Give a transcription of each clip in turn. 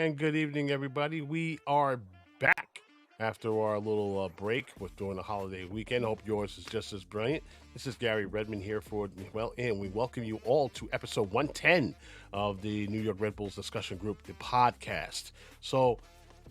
And good evening, everybody. We are back after our little break with during the holiday weekend. Hope yours is just as brilliant. This is Gary Redmond here for Miguel, and we welcome you all to episode 110 of the New York Red Bulls discussion group, the podcast. So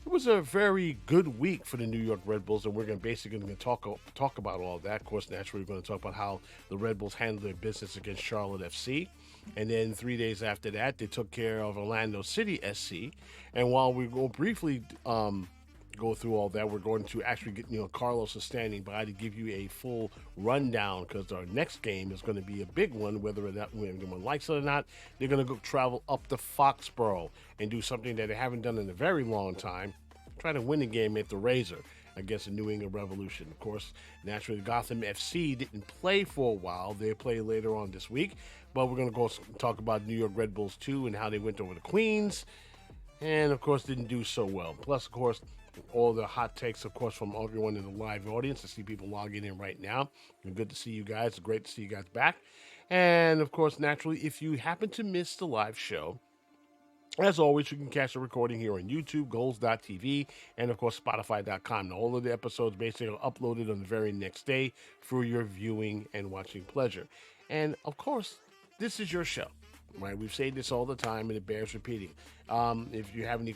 it was a very good week for the New York Red Bulls, and we're going to basically going to talk about all of that. Of course, naturally, we're going to talk about how the Red Bulls handled their business against Charlotte FC, and then 3 days after that, they took care of Orlando City SC. And while we will briefly go through all that, we're going to actually get Carlos is standing by to give you a full rundown because our next game is going to be a big one, whether or not anyone likes it or not. They're going to go travel up to Foxborough and do something that they haven't done in a very long time. Try to win a game at the Razor against the New England Revolution. Of course, naturally, Gotham FC didn't play for a while. They play later on this week. But we're going to go talk about New York Red Bulls 2 and how they went over the Queens. And, of course, didn't do so well. Plus, of course, all the hot takes, of course, from everyone in the live audience. I see people logging in right now. Good to see you guys. It's great to see you guys back. And, of course, naturally, if you happen to miss the live show, as always, you can catch the recording here on YouTube, goals.tv, and of course, Spotify.com. Now, all of the episodes basically are uploaded on the very next day for your viewing and watching pleasure. And of course, this is your show, right? We've said this all the time, and it bears repeating. If you have any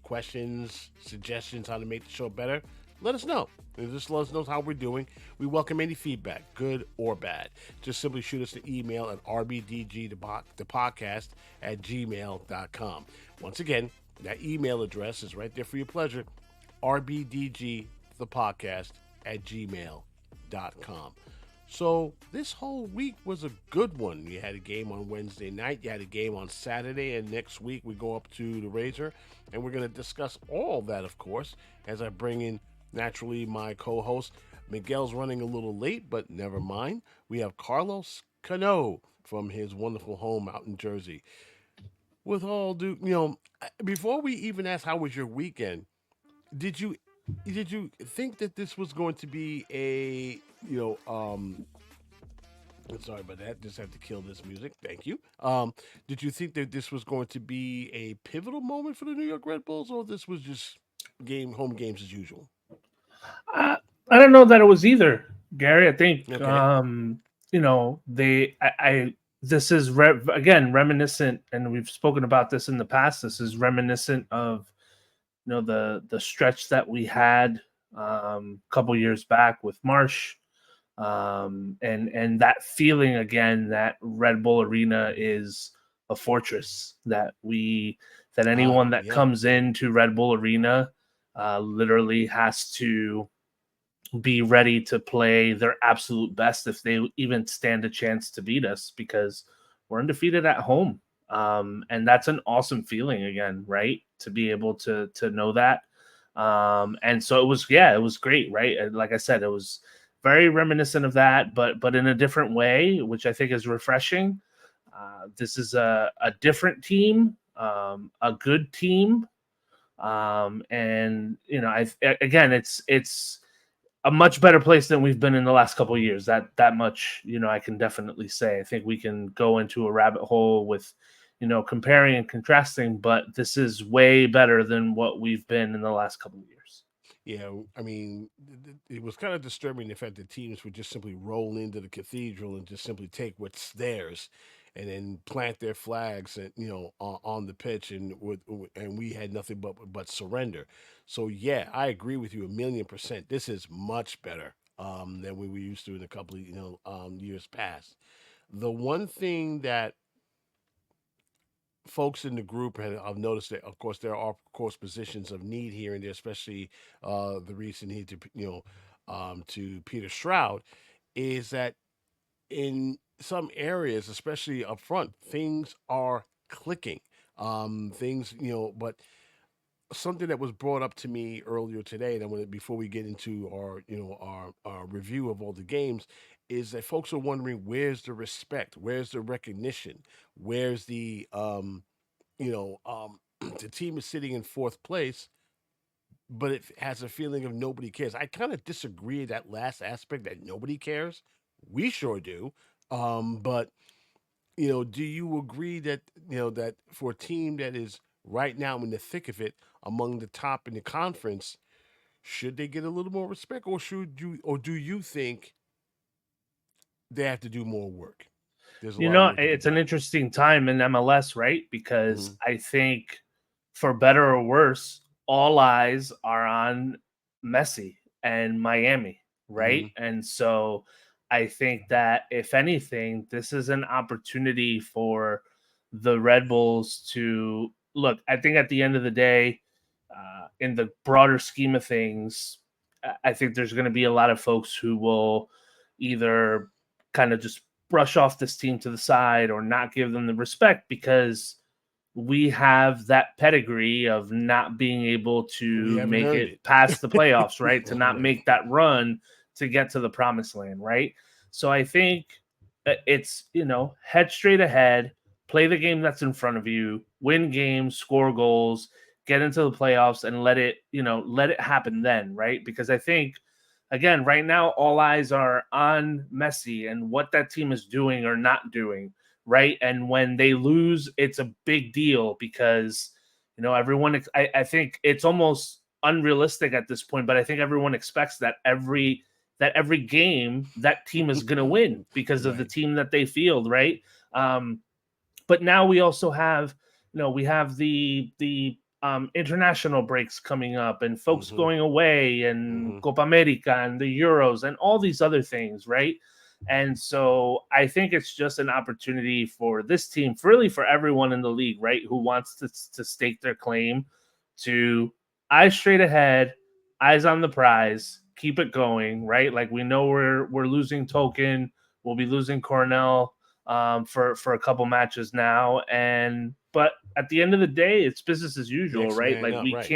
questions, suggestions how to make the show better, let us know. Just let us know how we're doing. We welcome any feedback, good or bad. Just simply shoot us an email at rbdg, the podcast, at gmail.com. Once again, that email address is right there for your pleasure, rbdg, the podcast, at gmail.com. So this whole week was a good one. You had a game on Wednesday night. You had a game on Saturday. And next week we go up to the Razor. And we're going to discuss all that, of course, as I bring in, naturally, my co-host. Miguel's running a little late, but never mind. We have Carlos Cano from his wonderful home out in Jersey. With all due, before we even ask how was your weekend, did you think that this was going to be a I'm sorry about that. Just have to kill this music. Thank you. Did you think that this was going to be a pivotal moment for the New York Red Bulls, or this was just home games as usual? I, I don't know that it was either, Gary. I think Okay. this is again reminiscent, and we've spoken about this in the past. This is reminiscent of the stretch that we had a couple years back with Marsh, and that feeling again that Red Bull Arena is a fortress that anyone that Yeah. comes into Red Bull Arena literally has to be ready to play their absolute best if they even stand a chance to beat us because we're undefeated at home. And that's an awesome feeling again, right? To be able to know that. And so it was great, right? And like I said, it was very reminiscent of that, but in a different way, which I think is refreshing. This is a different team, a good team, and again, it's a much better place than we've been in the last couple of years. That much, I can definitely say. I think we can go into a rabbit hole with, comparing and contrasting, but this is way better than what we've been in the last couple of years. Yeah, I mean, it was kind of disturbing the fact that teams would just simply roll into the cathedral and just simply take what's theirs, and then plant their flags and on the pitch, and we had nothing but surrender. So yeah, I agree with you 1,000,000%. This is much better than we were used to in a couple of years past. The one thing that folks in the group and I've noticed that of course there are of course positions of need here and there, especially the recent need to to Peter Stroud, is that in some areas, especially up front, things are clicking. Things but something that was brought up to me earlier today, and I want to, before we get into our our review of all the games, is that folks are wondering where's the respect, where's the recognition, where's the you know, um, the team is sitting in fourth place, but it has a feeling of nobody cares. I kind of disagree with that last aspect that nobody cares. We sure do. But do you agree that that for a team that is right now in the thick of it, among the top in the conference, should they get a little more respect, or do you think they have to do more work? There's a lot of work to be It's an done. interesting time in MLS, right? Because Mm-hmm. I think, for better or worse, all eyes are on Messi and Miami, Mm-hmm. right? And so I think that, if anything, this is an opportunity for the Red Bulls to look. I think at the end of the day, in the broader scheme of things, I think there's going to be a lot of folks who will either kind of just brush off this team to the side or not give them the respect, because we have that pedigree of not being able We to haven't make earned it it. past the playoffs, right? To not Right. make that run to get to the promised land, right? So I think it's, head straight ahead, play the game that's in front of you, win games, score goals, get into the playoffs, and let it happen then, right? Because I think, again, right now, all eyes are on Messi and what that team is doing or not doing, right? And when they lose, it's a big deal because, everyone, I think it's almost unrealistic at this point, but I think everyone expects that every game that team is going to win because of the Right. team that they field, right? Um, but now we also have, we have the international breaks coming up and folks Mm-hmm. going away and Mm-hmm. Copa America and the Euros and all these other things, right? And so I think it's just an opportunity for this team, really for everyone in the league, right, who wants to stake their claim to eyes straight ahead, eyes on the prize, keep it going, right? Like, we know we're losing Token, we'll be losing Cornell for a couple matches now, but at the end of the day, it's business as usual, Next right? man Like, up. we Right.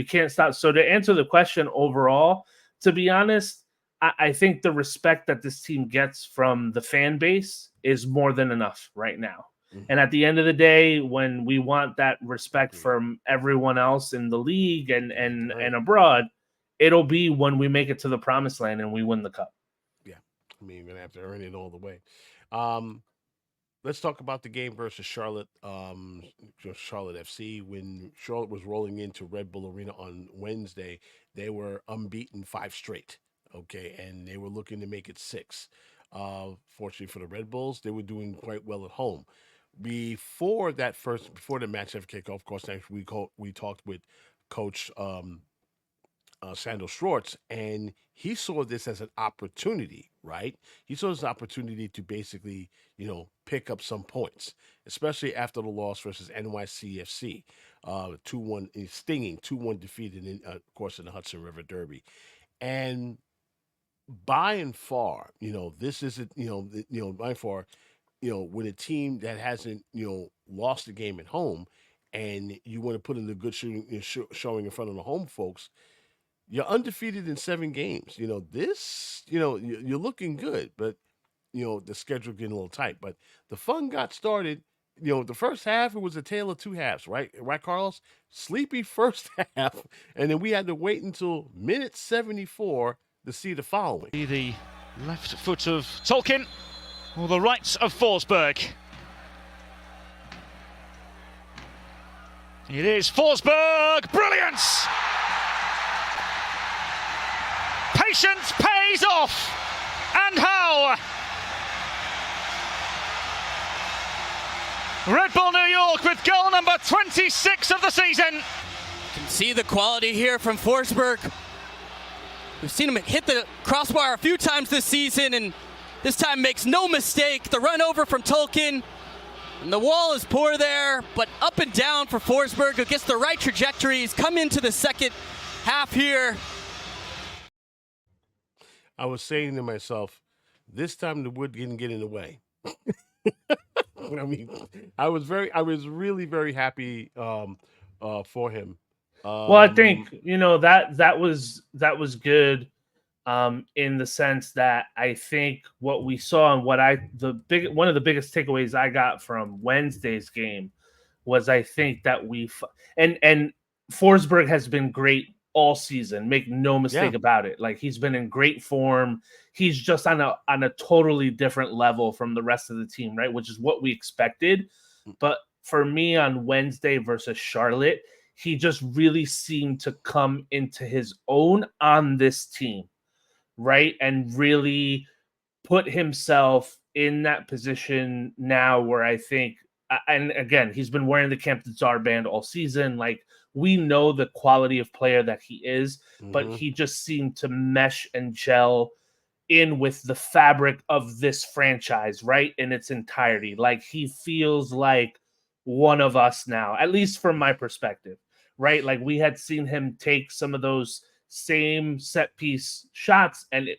can't stop. So, to answer the question overall, to be honest, I think the respect that this team gets from the fan base is more than enough right now. And Mm-hmm. at the end of the day, when we want that respect Agreed. from everyone else in the league and We have to and earn and it. abroad, it'll be when we make it to the promised land and we win the cup. Yeah. I mean, you're gonna have to earn it all the way. Um, let's talk about the game versus Charlotte. Charlotte FC. When Charlotte was rolling into Red Bull Arena on Wednesday, they were unbeaten 5 straight. Okay, and they were looking to make it 6. Fortunately for the Red Bulls, they were doing quite well at home. Before the match ever kicked off, of course, we talked with Coach Sandal Schwartz, and he saw this as an opportunity, right? He saw this opportunity to basically, pick up some points, especially after the loss versus NYCFC, 2-1, stinging 2-1 defeated, of course, in the Hudson River Derby. And by and far, this isn't, by and far, with a team that hasn't, lost the game at home, and you want to put in a good showing in front of the home folks, you're undefeated in 7 games. You're looking good, but the schedule getting a little tight. But the fun got started. The first half, it was a tale of two halves, right? Right, Carlos? Sleepy first half, and then we had to wait until minute 74 to see the following. The left foot of Tolkien, or the right of Forsberg. It is Forsberg, brilliant! Patience pays off, and how? Red Bull New York with goal number 26 of the season. You can see the quality here from Forsberg. We've seen him hit the crossbar a few times this season, and this time makes no mistake. The run over from Tolkien, and the wall is poor there, but up and down for Forsberg, who gets the right trajectory. He's come into the second half here. I was saying to myself, this time the wood didn't get in the way. I mean, I was really very happy for him. Well, I think that was good, in the sense that I think what we saw and one of the biggest takeaways I got from Wednesday's game was, I think that and Forsberg has been great all season. Make no mistake about it. Like, he's been in great form. He's just on a totally different level from the rest of the team, right? Which is what we expected. But for me on Wednesday versus Charlotte, he just really seemed to come into his own on this team, right? And really put himself in that position now where I think, and again, he's been wearing the Captain's Band all season. Like, we know the quality of player that he is, but he just seemed to mesh and gel in with the fabric of this franchise, right? In its entirety. Like, he feels like one of us now, at least from my perspective, right? Like, we had seen him take some of those same set piece shots, and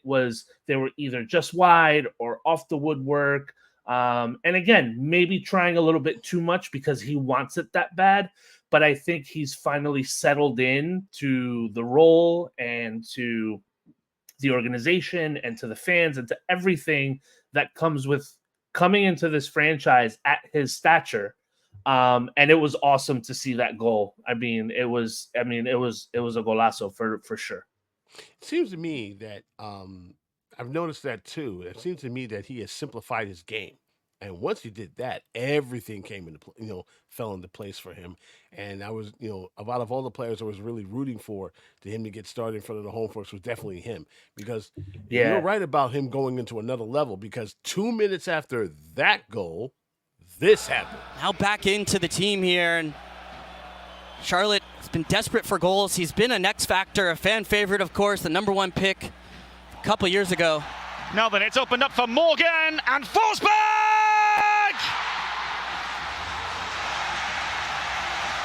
they were either just wide or off the woodwork. And again, maybe trying a little bit too much because he wants it that bad. But I think he's finally settled in to the role and to the organization and to the fans and to everything that comes with coming into this franchise at his stature. And it was awesome to see that goal. It was a golazo for sure. It seems to me that I've noticed that too. It seems to me that he has simplified his game. And once he did that, everything came into fell into place for him. And I was, out of all the players I was really rooting for him to get started in front of the home folks was definitely him. Because you're right about him going into another level, because 2 minutes after that goal, this happened. Now back into the team here, and Charlotte has been desperate for goals. He's been an X factor, a fan favorite, of course, the number 1 pick a couple years ago. Now then, it's opened up for Morgan and Forsberg!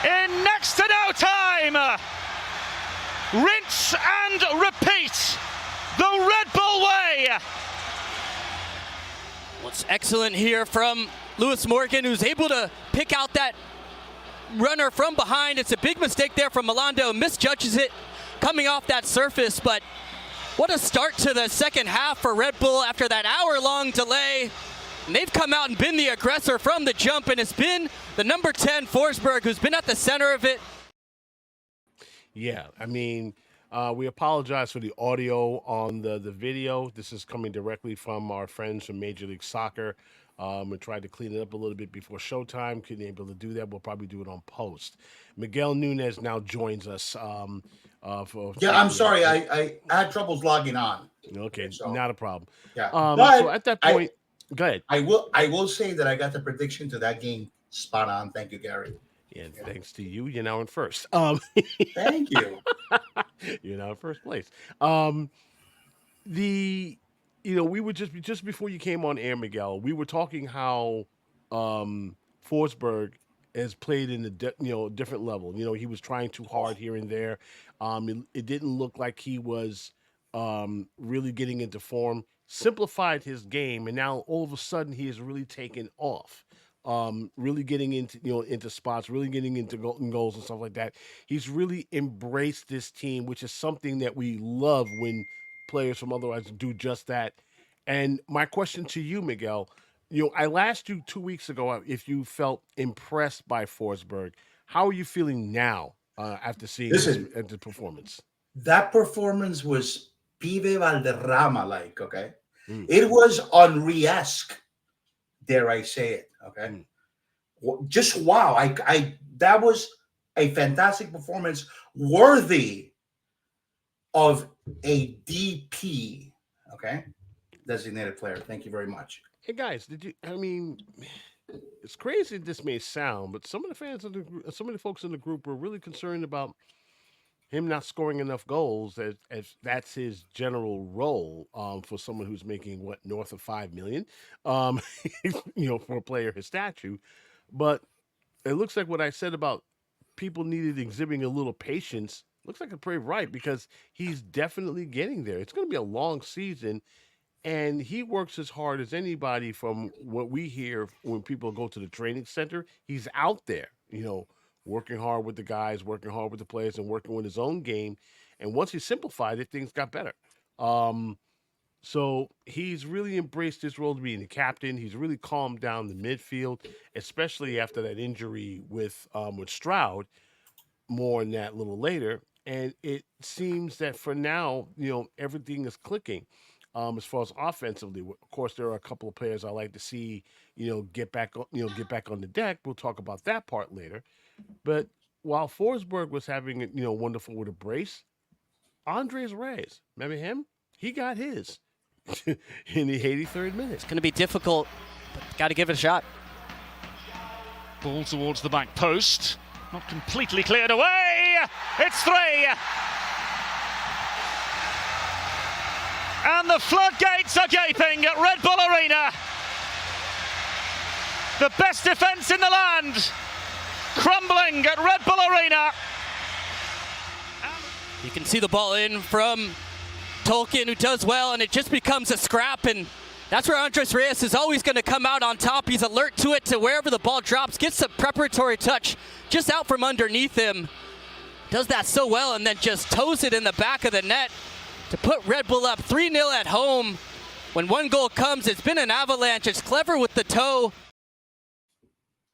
In next to no time, rinse and repeat the Red Bull way. What's excellent here from Lewis Morgan, who's able to pick out that runner from behind. It's a big mistake there from Melando, misjudges it coming off that surface, but what a start to the second half for Red Bull after that hour-long delay. And they've come out and been the aggressor from the jump, and it's been the number 10, Forsberg, who's been at the center of it. Yeah, we apologize for the audio on the video. This is coming directly from our friends from Major League Soccer. We tried to clean it up a little bit before showtime. Couldn't able to do that. We'll probably do it on post. Miguel Nunez now joins us. I'm sorry. I had troubles logging on. Okay, so, not a problem. Yeah. So at that point, go ahead. I will say that I got the prediction to that game spot on. Thank you, Garry. Yeah, thanks to you, you're now in first. Thank you. You're now in first place. We were just before you came on air, Miguel. We were talking how Forsberg has played in a different level. He was trying too hard here and there. It didn't look like he was really getting into form. Simplified his game, and now all of a sudden he is really taken off. Really getting into spots, really getting into goals and stuff like that. He's really embraced this team, which is something that we love when players from otherwise do just that. And my question to you, Miguel, I asked you 2 weeks ago if you felt impressed by Forsberg. How are you feeling now after seeing the performance? That performance was Pibe Valderrama-like, okay? It was Henry-esque, dare I say it, okay? Just wow. That was a fantastic performance worthy of a DP, okay? Designated player. Thank you very much. Hey guys, it's crazy this may sound, but some of the fans some of the folks in the group were really concerned about him not scoring enough goals, as that's his general role for someone who's making north of $5 million, for a player his stature. But it looks like what I said about people needed exhibiting a little patience looks like a pretty right, because he's definitely getting there. It's going to be a long season, and he works as hard as anybody. From what we hear when people go to the training center, he's out there, working hard with the guys, working hard with the players, and working with his own game. And once he simplified it, things got better. So he's really embraced his role to being the captain. He's really calmed down the midfield, especially after that injury with Stroud. More on that a little later. And it seems that for now, everything is clicking. As far as offensively, of course, there are a couple of players I like to see, get back on the deck. We'll talk about that part later. But while Forsberg was having it, wonderful with a brace, Andres Reyes, remember him? He got his in the 83rd minute. It's going to be difficult, but got to give it a shot. Ball towards the back post. Not completely cleared away. It's 3. And the floodgates are gaping at Red Bull Arena. The best defense in the land crumbling at Red Bull Arena. You can see the ball in from Tolkien, who does well, and it just becomes a scrap, and that's where Andres Reyes is always going to come out on top. He's alert to it, to wherever the ball drops, gets a preparatory touch just out from underneath him. Does that so well, and then just toes it in the back of the net to put Red Bull up 3-0 at home. When one goal comes, it's been an avalanche. It's clever with the toe.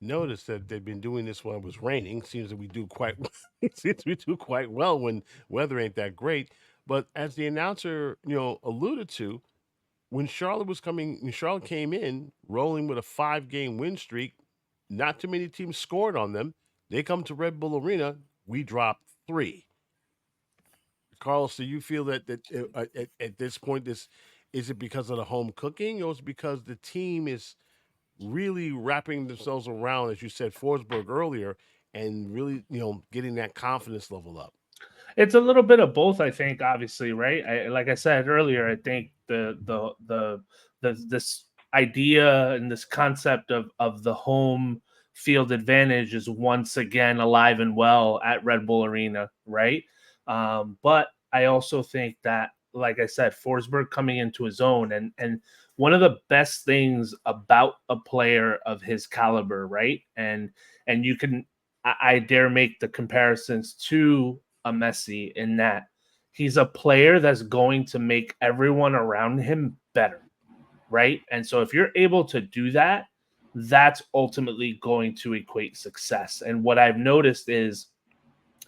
Notice that they've been doing this when it was raining. Seems that we do quite well when weather ain't that great. But as the announcer, alluded to, when Charlotte came in rolling with a 5-game win streak, not too many teams scored on them. They come to Red Bull Arena, we dropped 3. Carlos, do you feel that at this point, is it because of the home cooking, or is it because the team is really wrapping themselves around, as you said, Forsberg earlier, and really, getting that confidence level up? It's a little bit of both, I think. Obviously, right? Like I said earlier, I think this idea and this concept of the home field advantage is once again alive and well at Red Bull Arena, right? But I also think that, like I said, Forsberg coming into his own, and one of the best things about a player of his caliber, right? And you can, I dare make the comparisons to a Messi in that he's a player that's going to make everyone around him better, right? And so if you're able to do that, that's ultimately going to equate success. And what I've noticed is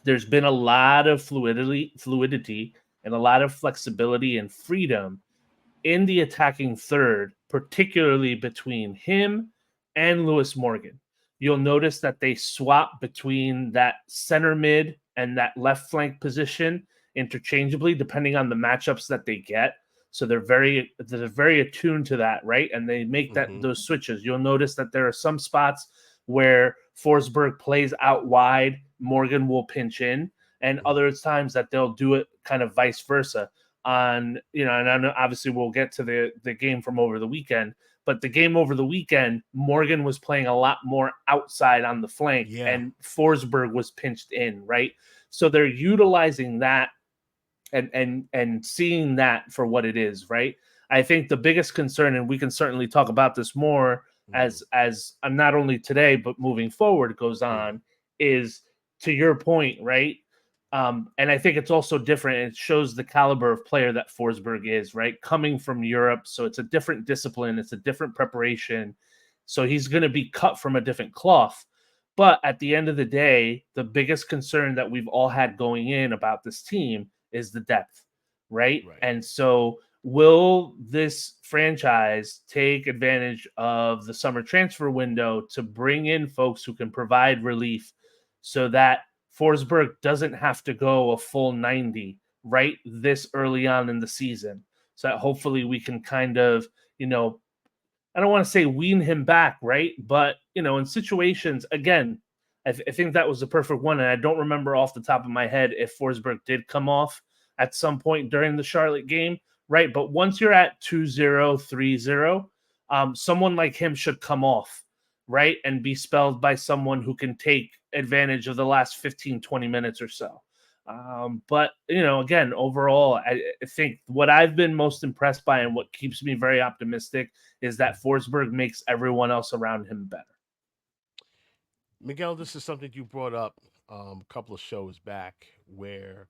there's been a lot of fluidity and a lot of flexibility and freedom in the attacking third, particularly between him and Lewis Morgan. You'll notice that they swap between that center mid and that left flank position interchangeably, depending on the matchups that they get. So they're very attuned to that, right? And they make those switches. You'll notice that there are some spots where Forsberg plays out wide, Morgan will pinch in, and other times that they'll do it kind of vice versa. And I know obviously we'll get to the game from over the weekend, but the game over the weekend, Morgan was playing a lot more outside on the flank, and Forsberg was pinched in, right? So they're utilizing that and seeing that for what it is, right? I think the biggest concern, and we can certainly talk about this more as not only today but moving forward goes on, is to your point, right? And I think it's also different. It shows the caliber of player that Forsberg is, right? Coming from Europe, so it's a different discipline, it's a different preparation. So he's going to be cut from a different cloth. But at the end of the day, the biggest concern that we've all had going in about this team is the depth, right? And so will this franchise take advantage of the summer transfer window to bring in folks who can provide relief so that Forsberg doesn't have to go a full 90 right this early on in the season, so that hopefully we can kind of, I don't want to say wean him back, right? But, in situations, again, I think that was the perfect one. And I don't remember off the top of my head if Forsberg did come off at some point during the Charlotte game, right? But once you're at 2-0, 3-0, someone like him should come off, right? And be spelled by someone who can take advantage of the last 15, 20 minutes or so. But, again, overall, I think what I've been most impressed by and what keeps me very optimistic is that Forsberg makes everyone else around him better. Miguel, this is something you brought up a couple of shows back where,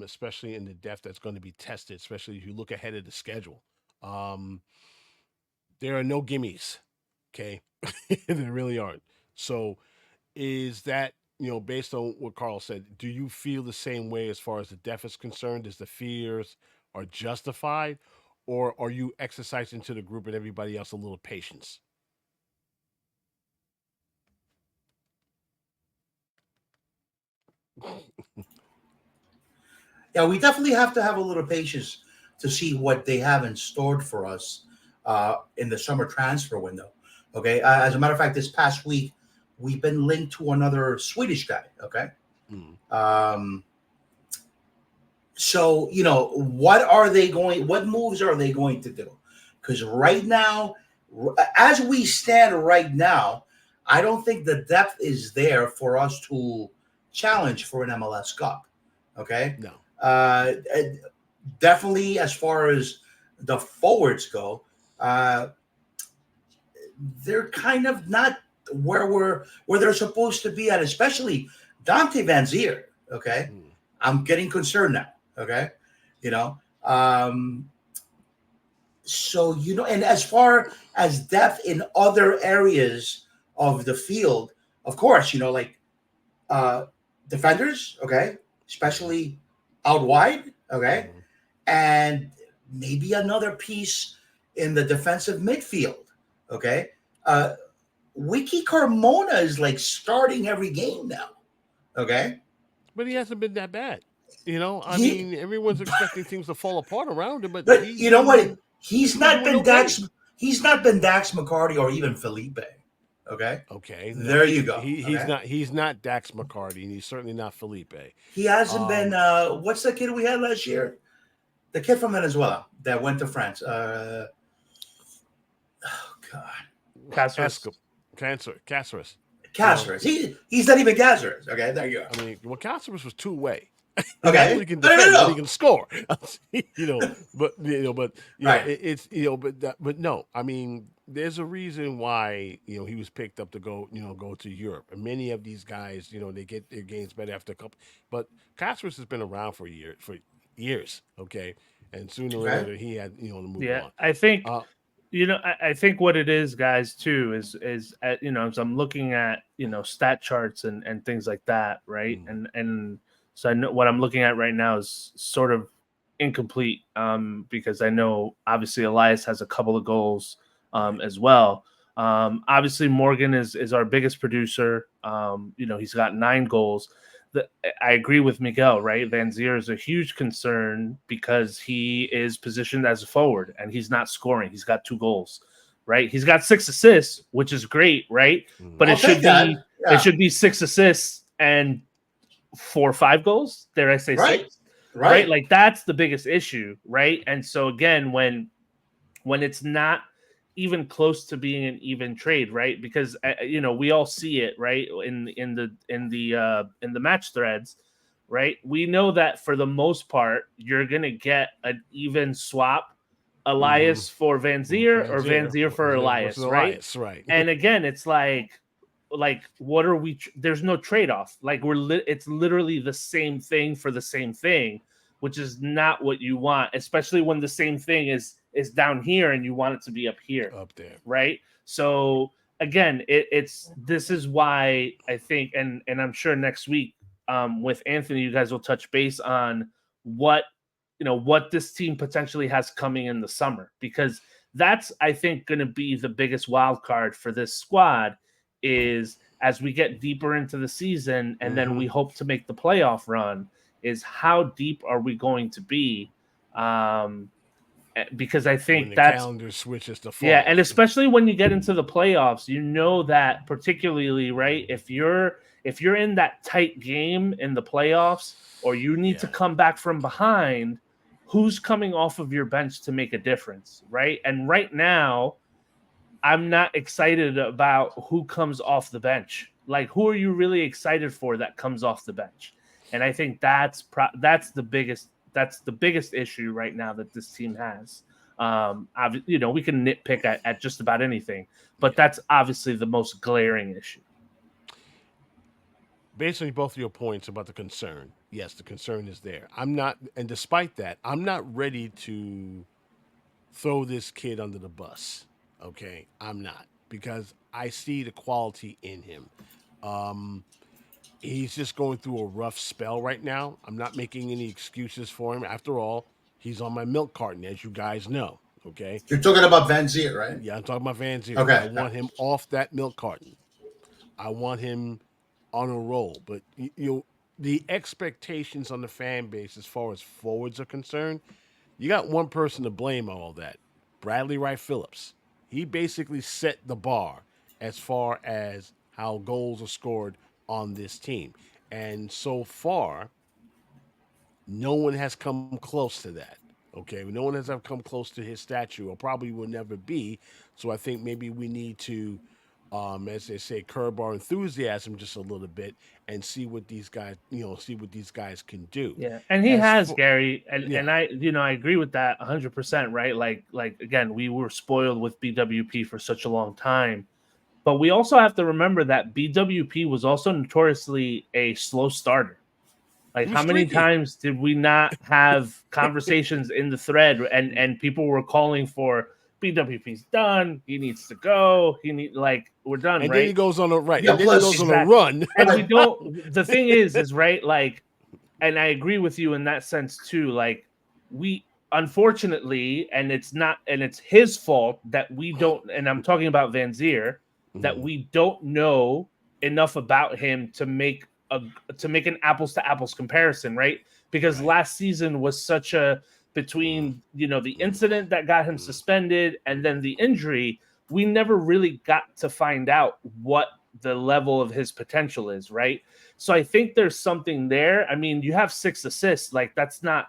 especially in the depth that's going to be tested, especially if you look ahead of the schedule, there are no gimmies, okay? There really aren't. So is that, based on what Carl said, do you feel the same way as far as the depth is concerned, as the fears are justified? or are you exercising to the group and everybody else a little patience? Yeah, we definitely have to have a little patience to see what they have in store for us in the summer transfer window. Okay. As a matter of fact, this past week, we've been linked to another Swedish guy. Okay. Um, so, what moves are they going to do? Because right now, as we stand right now, I don't think the depth is there for us to challenge for an MLS Cup. Okay. No. Definitely, as far as the forwards go, they're kind of not where they're supposed to be at, especially Dante Van Zier. Okay, I'm getting concerned now. Okay, you know, so and as far as depth in other areas of the field, of course, like defenders. Okay, especially out wide. Okay. And maybe another piece in the defensive midfield. Okay. Wiki Carmona is like starting every game now. Okay. But he hasn't been that bad. I He- mean, everyone's expecting things to fall apart around him, but But you know what? He's not doing been okay. He's not been Dax McCarty or even Felipe. Okay. Okay. There you go. He's not Dax McCarty, and he's certainly not Felipe. He hasn't been what's the kid we had last year? The kid from Venezuela that went to France. Oh God. Cáceres. He's not even Cáceres. Okay, there you go. I mean, well, Cáceres was two-way. Okay. He can defend, No. but he can score. But Right. but no. I mean, there's a reason why he was picked up to go to Europe. And many of these guys, they get their games better after a couple. But Cáceres has been around for years. Okay, and sooner or later he had to move on. I think I think what it is, guys, too, is as I'm looking at stat charts and things like that, right? And so I know what I'm looking at right now is sort of incomplete because I know obviously Elias has a couple of goals as well. Obviously Morgan is our biggest producer. He's got 9 goals. I agree with Miguel, right? Van Zier is a huge concern because he is positioned as a forward and he's not scoring. He's got 2 goals, right? He's got 6 assists, which is great, right? But it should be 6 assists and 4 or 5 goals. Dare I say 6? Right? Like that's the biggest issue, right? And so again, when it's not even close to being an even trade, right? Because we all see it, right? In the match threads, right? We know that for the most part, you're gonna get an even swap, Elias for Van Zier or Van Zier for Elias, right? Right. And again, it's like what are we? There's no trade off. Like it's literally the same thing for the same thing, which is not what you want, especially when the same thing is down here and you want it to be up here, up there, right? So again, this is why I think, and I'm sure next week with Anthony, you guys will touch base on what this team potentially has coming in the summer, because that's, I think, going to be the biggest wild card for this squad is as we get deeper into the season and then we hope to make the playoff run, is how deep are we going to be? Because I think that's calendar switches to fall. Yeah, and especially when you get into the playoffs, that particularly, right? If you're in that tight game in the playoffs, or you need to come back from behind, who's coming off of your bench to make a difference, right? And right now, I'm not excited about who comes off the bench. Like, who are you really excited for that comes off the bench? And I think that's the biggest issue right now that this team has. We can nitpick at just about anything, but that's obviously the most glaring issue. Based on both of your points about the concern, yes, the concern is there. And despite that, I'm not ready to throw this kid under the bus. Okay, I'm not, because I see the quality in him. He's just going through a rough spell right now. I'm not making any excuses for him. After all, He's on my milk carton, as you guys know. Okay. You're talking about Van Zier, right? Yeah, I'm talking about Van Zier. I Okay. want him off that milk carton. I want him on a roll. But the expectations on the fan base as far as forwards are concerned, you got one person to blame on all that. Bradley Wright Phillips. He basically set the bar as far as how goals are scored on this team. And so far, no one has come close to that. Okay, no one has ever come close to his statue, or probably will never be. So I think maybe we need to, as they say, curb our enthusiasm just a little bit and see what these guys, see what these guys can do. Yeah, and he As has for, Gary, and yeah, I agree with that 100%. Right, like again, we were spoiled with BWP for such a long time, but we also have to remember that BWP was also notoriously a slow starter. Like, he was how many streaky. times did we not have conversations in the thread, and people were calling for BWP's done, he needs to go, we're done, And then he right? goes on a right, Yeah, and then he plus goes on a Exactly. run. And we don't. The thing is right, like, and I agree with you in that sense too. Like, we unfortunately, and it's his fault that we don't. And I'm talking about Van Zier, that we don't know enough about him to make an apples to apples comparison, right? Because last season was such a between the incident that got him suspended and then the injury, we never really got to find out what the level of his potential is, right? So I think there's something there. I mean, you have 6 assists, like that's not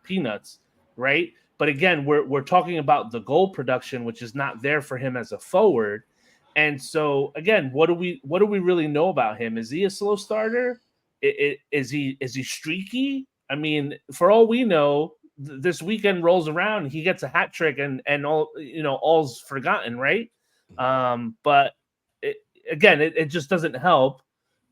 peanuts, right? But again, we're talking about the goal production, which is not there for him as a forward. And so again, what do we really know about him? Is he a slow starter? Is he streaky? I mean, for all we know, this weekend rolls around, he gets a hat trick, and all's forgotten, right? But again, it just doesn't help.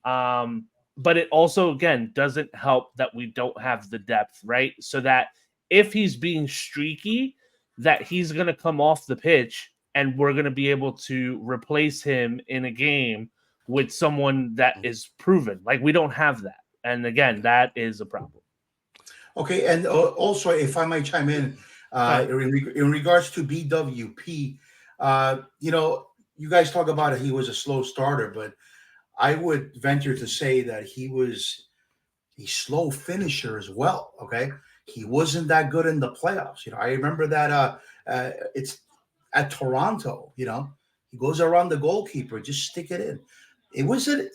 But it also, again, doesn't help that we don't have the depth, right? So that if he's being streaky, that he's going to come off the pitch and we're going to be able to replace him in a game with someone that is proven. Like, we don't have that. And again, that is a problem. Okay, and also, if I might chime in, in regards to BWP, you guys talk about it. He was a slow starter, but I would venture to say that he was a slow finisher as well. Okay, he wasn't that good in the playoffs. I remember that. It's at Toronto. He goes around the goalkeeper, just stick it in. It wasn't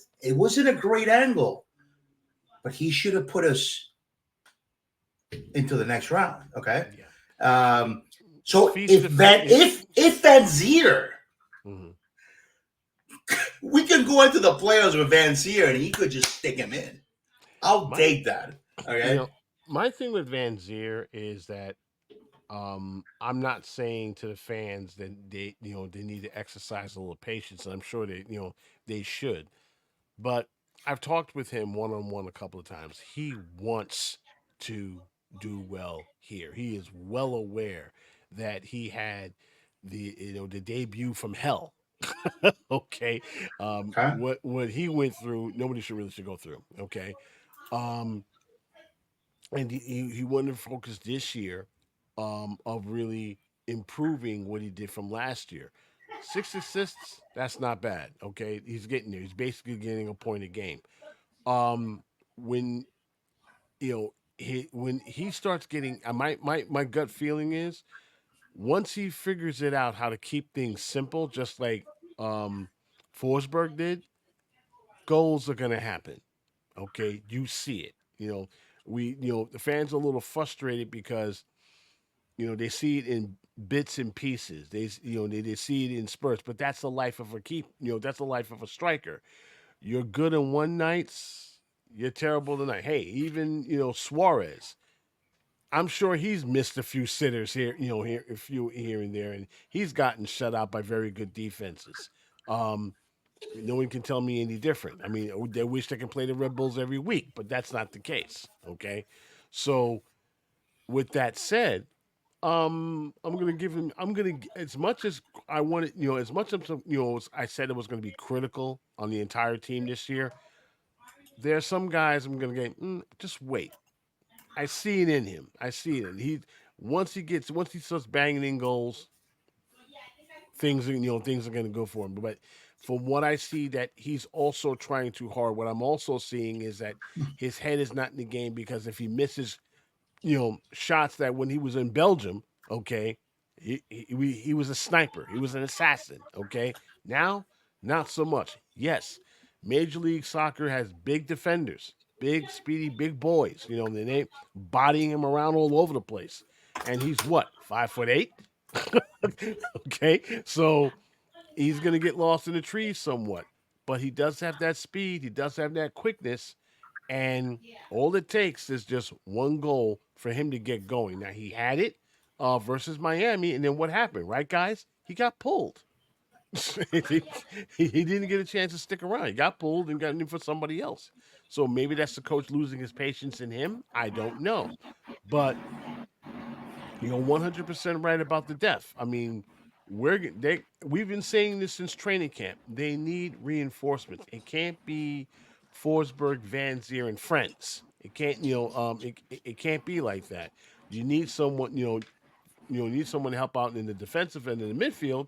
a great angle, but he should have put us into the next round. Okay. Yeah. So if Van Zier, we can go into the playoffs with Van Zier and he could just stick him in. I'll take that. Okay. My thing with Van Zier is that I'm not saying to the fans that they need to exercise a little patience, and I'm sure they should. But I've talked with him one-on-one a couple of times. He wants to do well here. He is well aware that he had the debut from hell. Okay. What he went through, nobody should go through. Okay. And he wanted to focus this year of really improving what he did from last year. 6 assists, that's not bad. Okay, he's getting there. He's basically getting a point a game. When when he starts getting, my gut feeling is once he figures it out how to keep things simple, just like Forsberg did, goals are gonna happen. Okay, you see it. The fans are a little frustrated because they see it in bits and pieces. They see it in spurts, but that's the life of a that's the life of a striker. You're good in one night, you're terrible tonight. Hey, even Suarez, I'm sure he's missed a few sitters here, a few here and there, and he's gotten shut out by very good defenses. No one can tell me any different. I mean, they wish they can play the Red Bulls every week, but that's not the case. Okay, so with that said, I'm gonna give him. I'm gonna as much as I wanted. As much as I said it was gonna be critical on the entire team this year. There are some guys I'm gonna get. Just wait. I see it in him. I see it. Once he starts banging in goals, things are going to go for him. But from what I see, that he's also trying too hard. What I'm also seeing is that his head is not in the game, because if he misses, shots that when he was in Belgium, okay, he was a sniper, he was an assassin, okay. Now, not so much. Yes, Major League Soccer has big defenders, big, speedy, big boys. They ain't bodying him around all over the place, and he's what, 5'8". Okay, so he's gonna get lost in the trees somewhat, but he does have that speed. He does have that quickness, and all it takes is just one goal for him to get going. Now, he had it versus Miami, and then what happened, right, guys? He got pulled. he didn't get a chance to stick around. He got pulled and got in for somebody else. So maybe that's the coach losing his patience in him. I don't know. But 100% right about the depth. I mean, we've been saying this since training camp. They need reinforcements. It can't be Forsberg, Van Zier, and friends. It can't, it can't be like that. You need someone, need someone to help out in the defensive end in the midfield,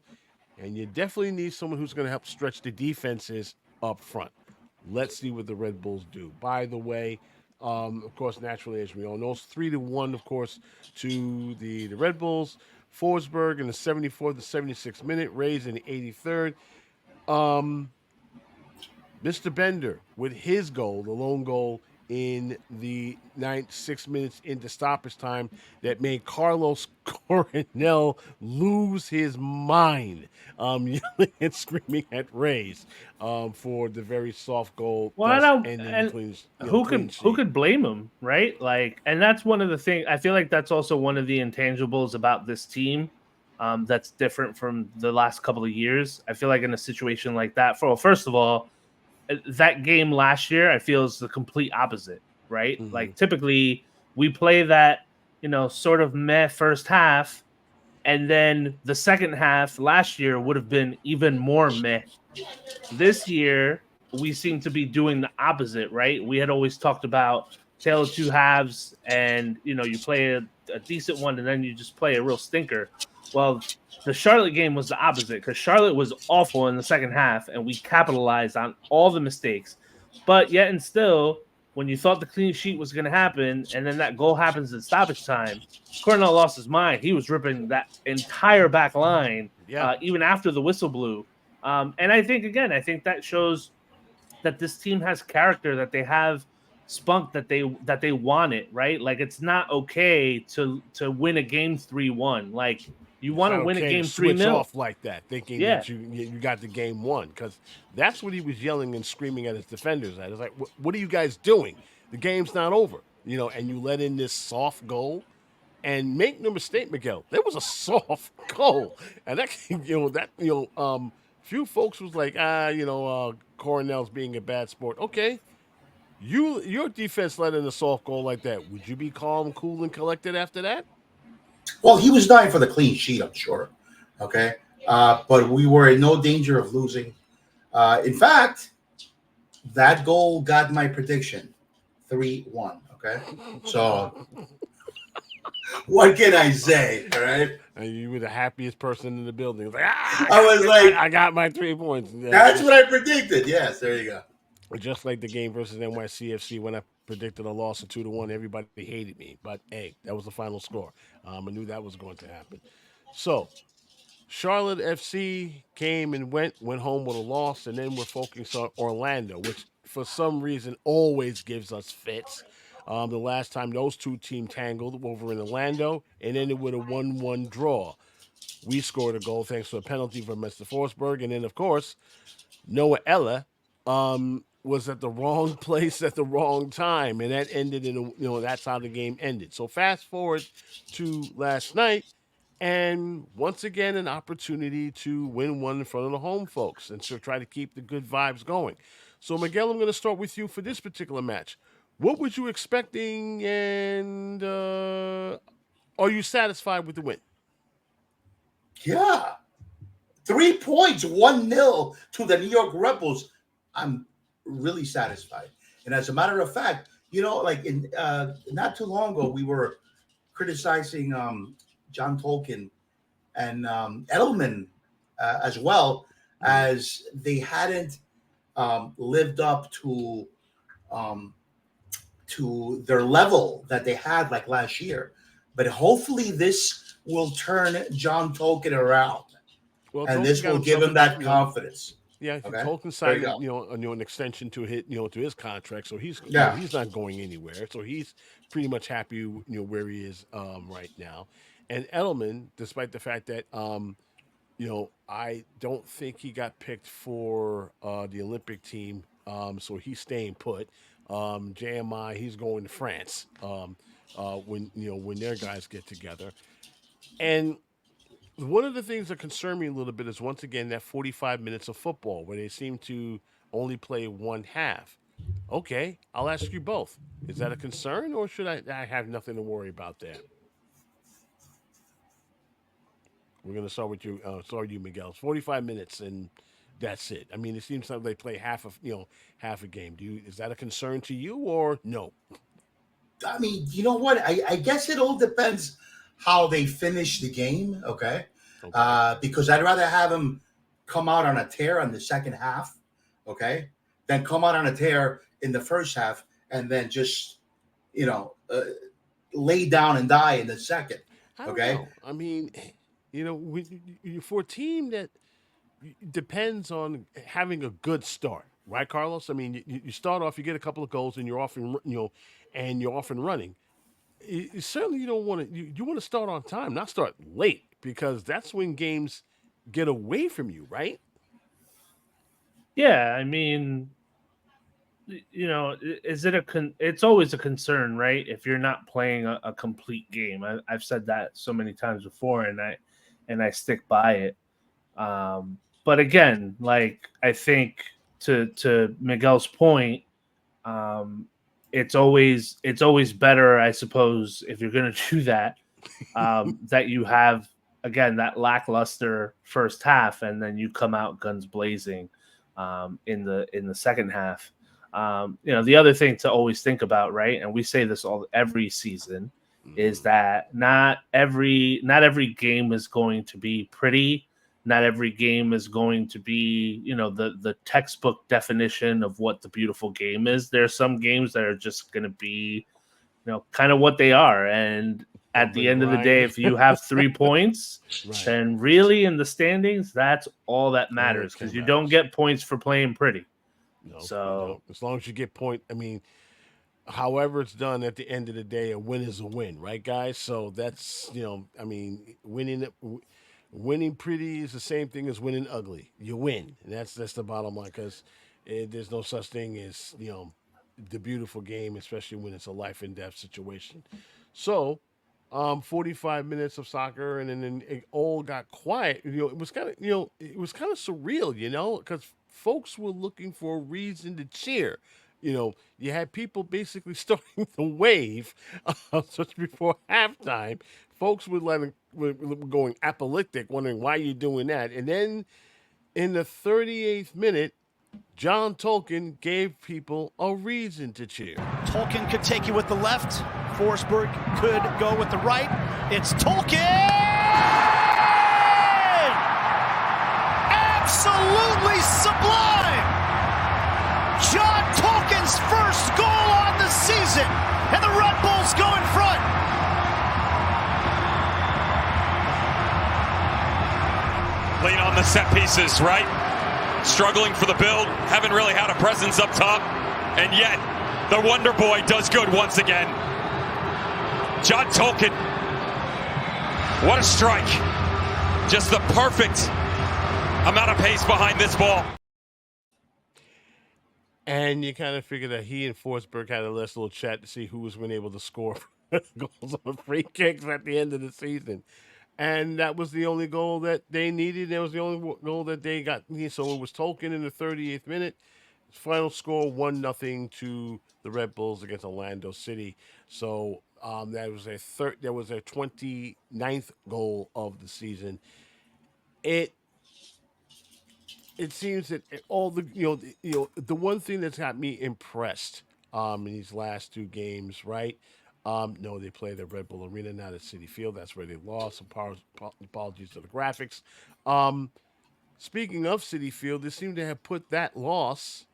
and you definitely need someone who's going to help stretch the defenses up front. Let's see what the Red Bulls do. By the way, of course, naturally, as we all know, it's 3-1, of course, to the Red Bulls. Forsberg in the 74th to 76th minute, Rays in the 83rd. Mr. Bender with his goal, the lone goal in the 6 minutes into stoppage time, that made Carlos Coronel lose his mind, yelling and screaming at Rays for the very soft goal. Well, ending clean, who could blame him, right? Like, and that's one of the things. I feel like that's also one of the intangibles about this team that's different from the last couple of years. I feel like in a situation like that, first of all, that game last year, I feel, is the complete opposite, right? Mm-hmm. Like, typically we play that, sort of meh first half, and then the second half last year would have been even more meh. This year, we seem to be doing the opposite, right? We had always talked about tale of two halves, and, you play a decent one, and then you just play a real stinker. Well, the Charlotte game was the opposite, because Charlotte was awful in the second half, and we capitalized on all the mistakes. But yet and still, when you thought the clean sheet was going to happen, and then that goal happens in stoppage time, Coronel lost his mind. He was ripping that entire back line, even after the whistle blew. And I think that shows that this team has character, that they have spunk, that they want it, right? Like, it's not okay to win a game 3-1. Like, you want to win a game 3-0 off like that, thinking that you got the game won, because that's what he was yelling and screaming at his defenders at. It's like, what are you guys doing? The game's not over, and you let in this soft goal. And make no mistake, Miguel, there was a soft goal, and that few folks was like, Coronel's being a bad sport. Okay, your defense let in a soft goal like that. Would you be calm, cool, and collected after that? Well, he was dying for the clean sheet, I'm sure. Okay, but we were in no danger of losing. In fact, that goal got my prediction, 3-1. Okay, so what can I say? All right. And you were the happiest person in the building. Like, I got my 3 points. That's what I predicted. Yes, there you go. Just like the game versus NYCFC, when I predicted a loss of 2-1, everybody hated me. But hey, that was the final score. I knew that was going to happen. So Charlotte FC came and went home with a loss, and then we're focused on Orlando, which for some reason always gives us fits. The last time those two teams tangled over in Orlando, and ended with a 1-1 draw. We scored a goal thanks to a penalty from Mr. Forsberg, and then, of course, Noah Ella was at the wrong place at the wrong time, and that ended in that's how the game ended. So fast forward to last night, and once again an opportunity to win one in front of the home folks, and so try to keep the good vibes going. So Miguel, I'm going to start with you for this particular match. What was you expecting, and are you satisfied with the win? Yeah. 3 points, 1-0 to the New York Red Bulls. I'm really satisfied. And as a matter of fact, like in not too long ago, we were criticizing John Tolkien and Edelman as well, as they hadn't lived up um, to their level that they had like last year. But hopefully this will turn John Tolkien around, Well, and Tolkien this got will give himself him that you know, confidence. yeah, Okay, Tolkien there signed you go. an extension to hit to his contract, so he's Yeah. he's not going anywhere. So he's pretty much happy where he is right now. And Edelman, despite the fact that I don't think he got picked for the Olympic team, so he's staying put. JMI, he's going to France when their guys get together. And one of the things that concern me a little bit is once again that 45 minutes of football where they seem to only play one half. Okay, I'll ask you both. Is that a concern, or should I have nothing to worry about there? We're gonna start with you. Start with you, Miguel. It's 45 minutes, and that's it. I mean, it seems like they play half a game. Is that a concern to you, or no? I mean, you know what? I guess it all depends how they finish the game. Okay. Because I'd rather have them come out on a tear on the second half, okay, than come out on a tear in the first half and then just, lay down and die in the second. I don't Okay. know. I mean, for a team that depends on having a good start, right, Carlos? I mean, you start off, you get a couple of goals, and you're off and you're off and running. Certainly you don't want to. You want to start on time, not start late, because that's when games get away from you, right? Yeah, I mean, is it it's always a concern, right? If you're not playing a complete game. I've said that so many times before, and I stick by it. But again, like, I think to Miguel's point, it's always better, I suppose, if you're going to do that, that you have, again, that lackluster first half, and then you come out guns blazing in the second half. The other thing to always think about, right? And we say this every season, is that not every game is going to be pretty. Not every game is going to be, the textbook definition of what the beautiful game is. There are some games that are just going to be, kind of what they are. And at the end of the day, if you have 3 points, Right. then really in the standings, that's all that matters, because you don't get points for playing pretty. No, So as long as you get point, I mean, however it's done, at the end of the day, a win is a win, right, guys? So that's I mean, winning pretty is the same thing as winning ugly. You win, and that's the bottom line, because there's no such thing as the beautiful game, especially when it's a life and death situation. So 45 minutes of soccer, and then it all got quiet. It was kind of surreal, because folks were looking for a reason to cheer. You had people basically starting to wave just before halftime. Folks were going apoplectic, wondering why you're doing that. And then in the 38th minute, John Tolkien gave people a reason to cheer. Tolkien could take you with the left. Forsberg could go with the right. It's Tolkien! Absolutely sublime! John Tolkien's first goal on the season, and the Red Bulls go in front. Lean on the set pieces, right? Struggling for the build, haven't really had a presence up top, and yet the Wonder Boy does good once again. John Tolkien, what a strike. Just the perfect amount of pace behind this ball. And you kind of figure that he and Forsberg had a last little chat to see who was able to score goals on free kicks at the end of the season. And that was the only goal that they needed. That was the only goal that they got. So it was Tolkien in the 38th minute. Final score 1-0 to the Red Bulls against Orlando City. So that was their 29th goal of the season. It seems that all the the one thing that's got me impressed in these last 2 games, right? No, they played at Red Bull Arena, not at Citi Field. That's where they lost. Apologies to the graphics. Um, Speaking of Citi Field, they seem to have put that loss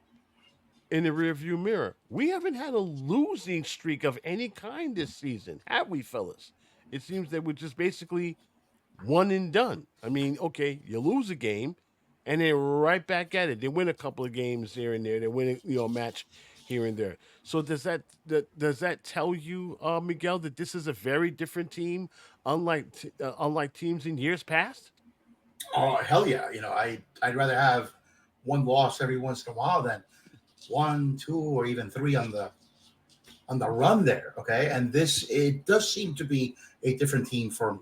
in the rearview mirror. We haven't had a losing streak of any kind this season, have we, fellas? It seems that we're just basically one and done. I mean, okay, you lose a game, and they're right back at it. They win a couple of games here and there. They win, a match here and there. So does that tell you, Miguel, that this is a very different team, unlike teams in years past? Oh hell yeah! I'd rather have one loss every once in a while than one, two, or even three on the run there. Okay, and it does seem to be a different team from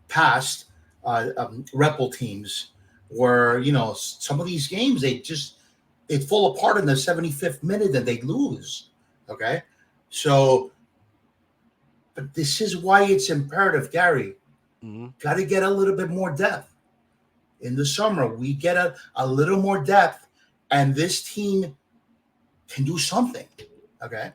past Rebel teams, where some of these games they fall apart in the 75th minute and they lose. Okay, so but this is why it's imperative, Gary. Mm-hmm. Got to get a little bit more depth. In the summer, we get a little more depth, and this team can do something. Okay.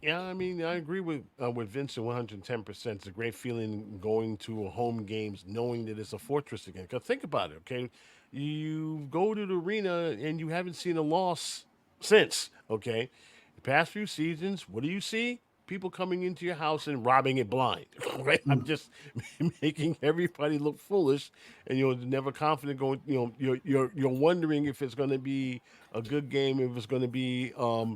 Yeah, I mean, I agree with Vincent 110%. It's a great feeling going to a home games, knowing that it's a fortress again. Because think about it, okay? You go to the arena and you haven't seen a loss since, okay? The past few seasons, what do you see? People coming into your house and robbing it blind, right? I'm just making everybody look foolish, and you're never confident going. You're wondering if it's going to be a good game, if it's going to be or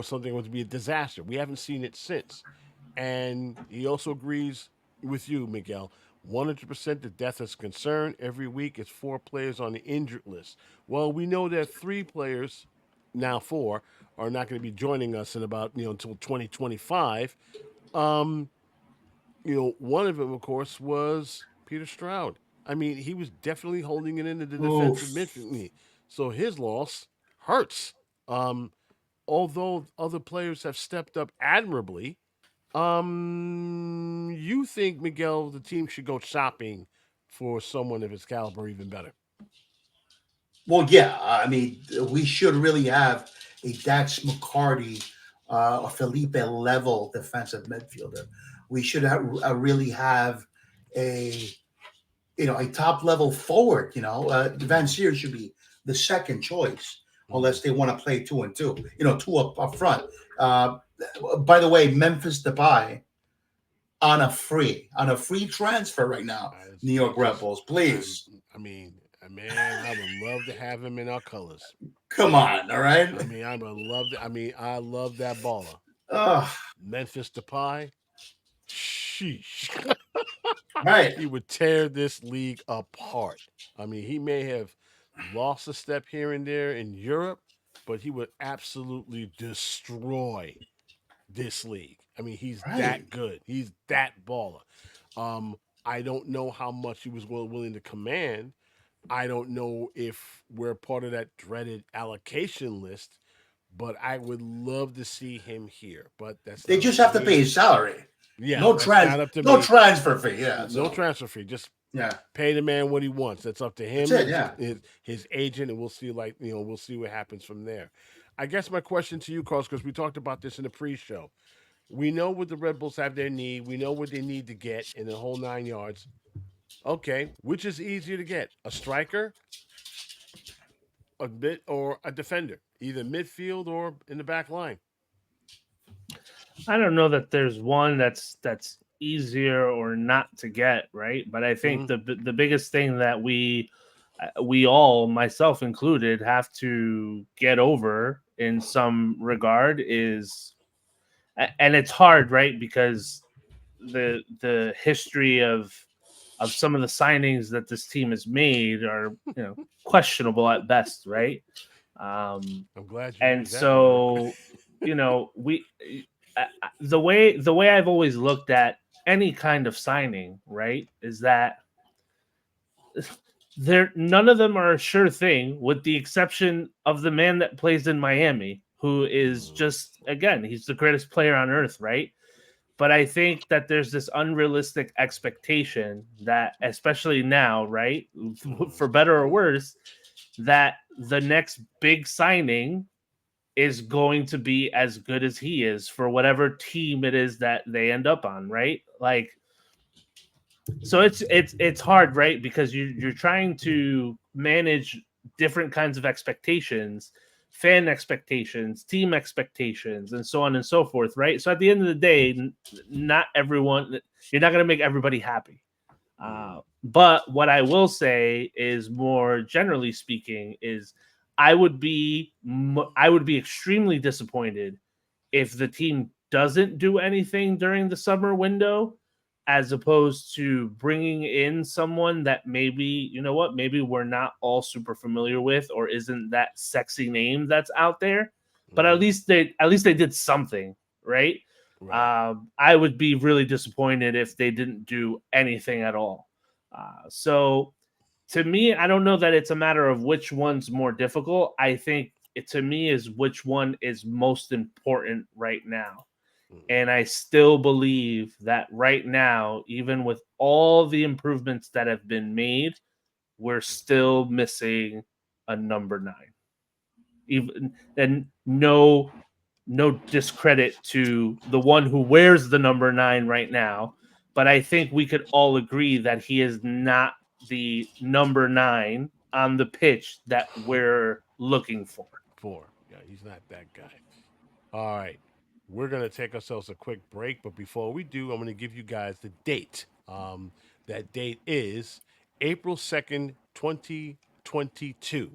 something going to be a disaster. We haven't seen it since, and he also agrees with you, Miguel. 100% the death is concerned. Every week, it's 4 players on the injured list. Well, we know that 3 players, now 4, are not going to be joining us in about until 2025. One of them, of course, was Peter Stroud. I mean, he was definitely holding it into the defensive midfield. So his loss hurts. Although other players have stepped up admirably, you think, Miguel, the team should go shopping for someone of his caliber even better? Well, yeah. I mean, we should really have a Dax McCarty, a Felipe level defensive midfielder. We should really have a a top level forward. Van Seer should be the second choice, unless they want to play 2 and 2. Two up front. By the way, Memphis Depay on a free transfer right now. New York Red Bulls, please. I mean, man, I would love to have him in our colors. Come on, all right. I mean, I would love. I love that baller. Oh, Memphis Depay. Sheesh. right. He would tear this league apart. I mean, he may have lost a step here and there in Europe, but he would absolutely destroy this league. I mean, he's that good. He's that baller. I don't know how much he was willing to command. I don't know if we're part of that dreaded allocation list, but I would love to see him here. But they just have to pay his salary. Yeah, no transfer fee. Yeah, no transfer fee. Just yeah, pay the man what he wants. That's up to him. That's it, his agent, and we'll see. We'll see what happens from there. I guess my question to you, Carlos, because we talked about this in the pre-show. We know what the Red Bulls have their need. We know what they need to get in the whole 9 yards. Okay, which is easier to get? A striker, or a defender, either midfield or in the back line? I don't know that there's one that's easier or not to get, right? But I think the biggest thing that we all, myself included, have to get over in some regard is, and it's hard, right? Because the history of some of the signings that this team has made are questionable at best, right? I'm glad you. And so we. The way I've always looked at any kind of signing, right, is that none of them are a sure thing, with the exception of the man that plays in Miami, who is just, again, he's the greatest player on earth, right? But I think that there's this unrealistic expectation that, especially now, right, for better or worse, that the next big signing is going to be as good as he is for whatever team it is that they end up on, right? Like, so it's hard, right? Because you're trying to manage different kinds of expectations, fan expectations, team expectations, and so on and so forth, right? So at the end of the day, not everyone, you're not going to make everybody happy. But what I will say is, more generally speaking, is I would be extremely disappointed if the team doesn't do anything during the summer window, as opposed to bringing in someone that maybe, maybe we're not all super familiar with, or isn't that sexy name that's out there. But at least they did something, right? I would be really disappointed if they didn't do anything at all. So to me, I don't know that it's a matter of which one's more difficult. I think it, to me, is which one is most important right now. And I still believe that right now, even with all the improvements that have been made, we're still missing a number 9. Even and no discredit to the one who wears the number 9 right now, but I think we could all agree that he is not the number 9 on the pitch that we're looking for. Yeah, he's not that guy. All right. We're going to take ourselves a quick break, but before we do, I'm going to give you guys the date. That date is April 2nd, 2022.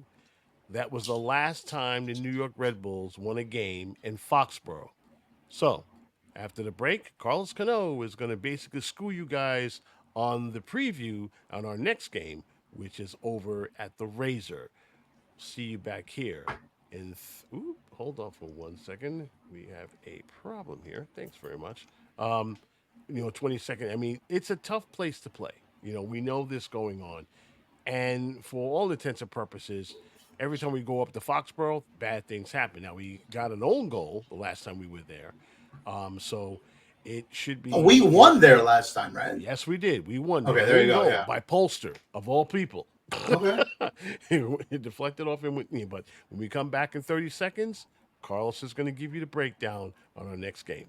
That was the last time the New York Red Bulls won a game in Foxborough. So, after the break, Carlos Cano is going to basically school you guys on the preview on our next game, which is over at the Razor. See you back here in. Hold on for 1 second. We have a problem here. Thanks very much. 20 seconds. I mean, it's a tough place to play. We know this going on. And for all intents and purposes, every time we go up to Foxborough, bad things happen. Now, we got an own goal the last time we were there. So it should be. We won there last time, right? Yes, we did. We won. Okay, there you go. Yeah. By Polster, of all people. Okay. It deflected off him with me. But when we come back in 30 seconds, Carlos is going to give you the breakdown on our next game.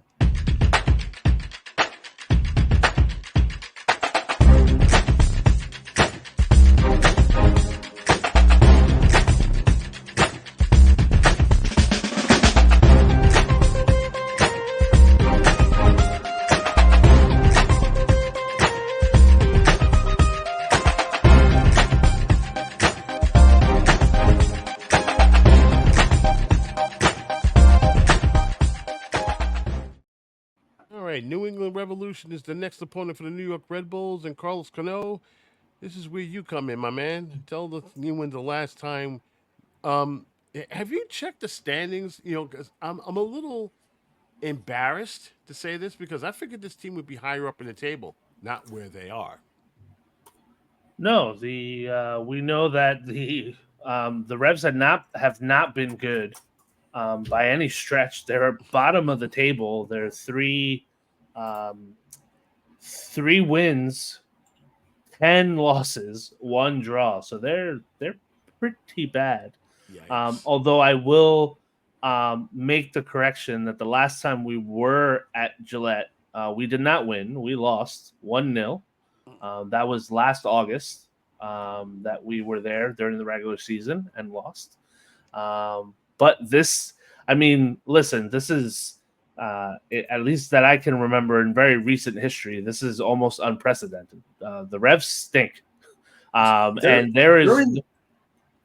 New England Revolution is the next opponent for the New York Red Bulls, and Carlos Cano, this is where you come in, my man. Tell the New England the last time. Have you checked the standings? Because I'm a little embarrassed to say this, because I figured this team would be higher up in the table, not where they are. No, we know that the Revs have not been good by any stretch. They're bottom of the table. They're three wins, 10 losses, 1 draw. So they're pretty bad. Although I will make the correction that the last time we were at Gillette, we did not win. We lost 1-0. That was last August that we were there during the regular season and lost. But this, I mean, listen, this is, at least that I can remember in very recent history, this is almost unprecedented. The Revs stink. And there is...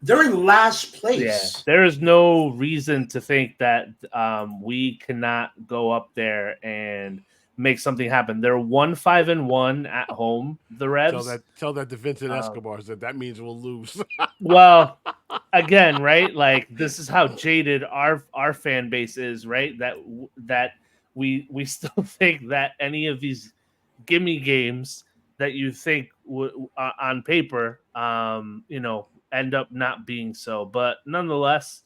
They're in last place. Yeah, there is no reason to think that we cannot go up there and make something happen. They're 1-5-1 at home, the Revs. Tell that to Vincent Escobar that means we'll lose. Well, again, right? Like, this is how jaded our fan base is, right? That we still think that any of these gimme games that you think on paper, end up not being so. But nonetheless,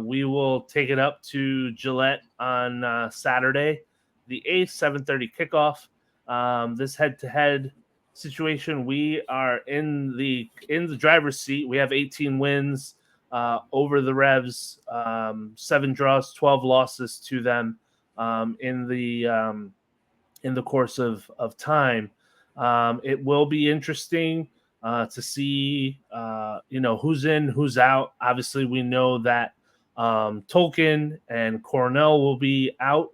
we will take it up to Gillette on Saturday, the 8th, 7:30 kickoff. This head-to-head situation, we are in the driver's seat. We have 18 wins. over the Revs. 7 draws, 12 losses to them in the course of time. It will be interesting to see, who's in, who's out. Obviously, we know that Tolkien and Cornell will be out.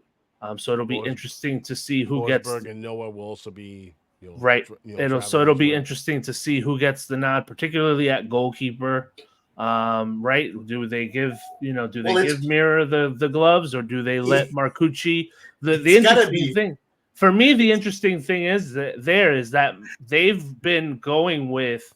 So it'll be interesting to see who gets. And Noah will also be right. It'll be well. interesting to see who gets the nod, particularly at goalkeeper. Right? Do they give give Mirror the gloves, or do they let Marcucci? The interesting thing for me, the interesting thing is that they've been going with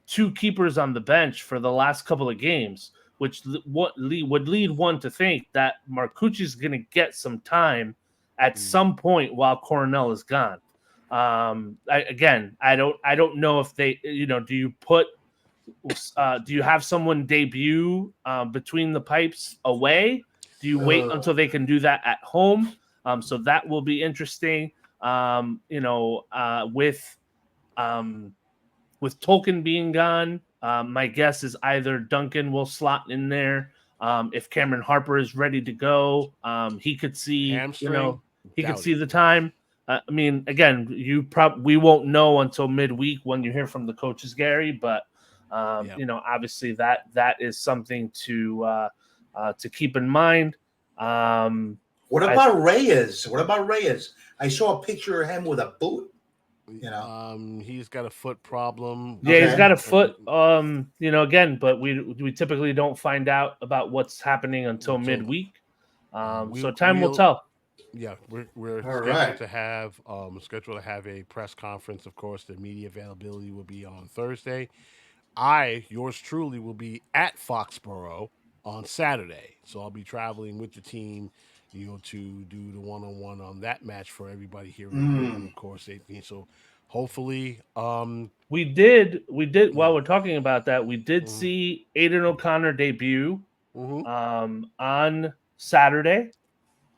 2 keepers on the bench for the last couple of games, which would lead one to think that Marcucci is going to get some time at some point while Cornell is gone. I don't know if they, do you have someone debut between the pipes away? Do you wait until they can do that at home? So that will be interesting. With Tolkien being gone, my guess is either Duncan will slot in there. If Cameron Harper is ready to go, he could see, could see the time. Again, we won't know until midweek when you hear from the coaches, Gary. But obviously that is something to keep in mind. What about Reyes? I saw a picture of him with a boot. He's got a foot problem. Yeah, he's got a foot. Again, but we typically don't find out about what's happening until midweek. So time will tell. Yeah, we're scheduled to have a press conference. Of course, the media availability will be on Thursday. Yours truly, will be at Foxborough on Saturday. So I'll be traveling with the team, to do the one-on-one on that match for everybody here in England, of course. So hopefully, we did. While we're talking about that, we did see Aiden O'Connor debut on Saturday.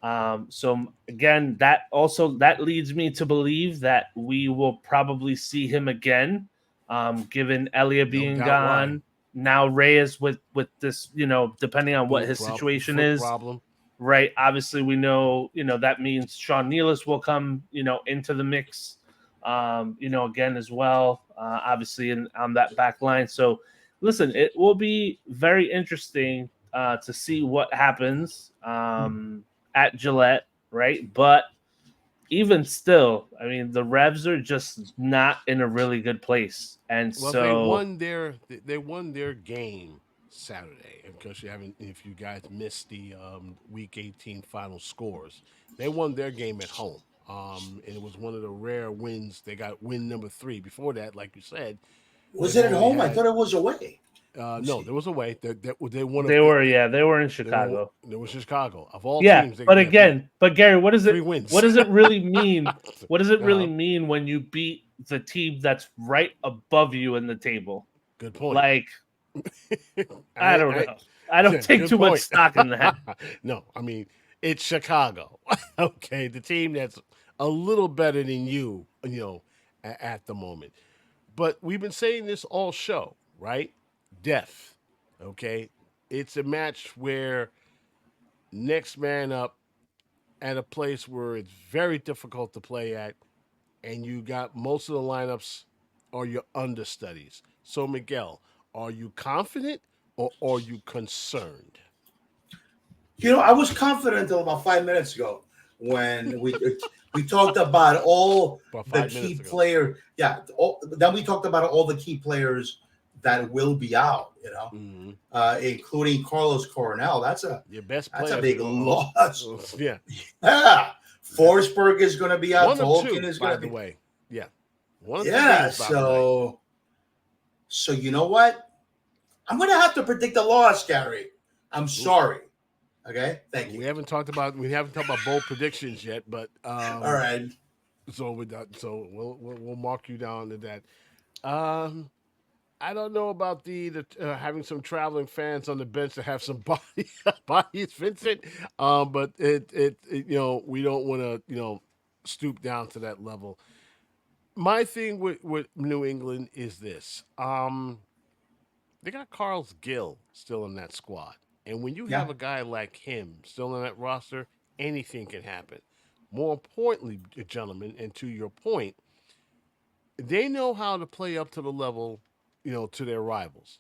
So again, that leads me to believe that we will probably see him again. Given Elia being gone, now Reyes with this, depending on what his situation is, right? Obviously, we know, that means Sean Nealis will come, into the mix, again as well, obviously on that back line. So, listen, it will be very interesting to see what happens at Gillette, right? But even still, the Revs are just not in a really good place, and they won their game Saturday. Because if you guys missed the Week 18 final scores, they won their game at home. And it was one of the rare wins. They got win number 3. Before that, like you said, was it at home? I thought it was away. No, there was a way. They won. They were in Chicago. They were Chicago of all teams. But Gary, what does it? 3 wins. What does it really mean? What does it really mean when you beat the team that's right above you in the table? Good point. Like, I don't know. I don't take too much stock in that. No, it's Chicago. Okay, the team that's a little better than you, at the moment. But we've been saying this all show, right? Death, okay? It's a match where next man up at a place where it's very difficult to play at, and you got most of the lineups are your understudies. So, Miguel, are you confident or are you concerned? I was confident until about 5 minutes ago when we talked about all the key players. Yeah, then we talked about all the key players that will be out, including Carlos Coronel. That's your best player. That's a big loss. Yeah. Forsberg is going to be out. Tolkien is going to be. By the way, yeah. So you know what? I'm going to have to predict a loss, Gary. I'm sorry. Okay, thank you. We haven't talked about bold predictions yet, but all right. So we'll mark you down to that. I don't know about the having some traveling fans on the bench to have some bodies, Vincent. But it we don't want to stoop down to that level. My thing with New England is this. They got Carlos Gill still in that squad. And when you have Yeah. a guy like him still in that roster, anything can happen. More importantly, gentlemen, and to your point, they know how to play up to the level, to their rivals.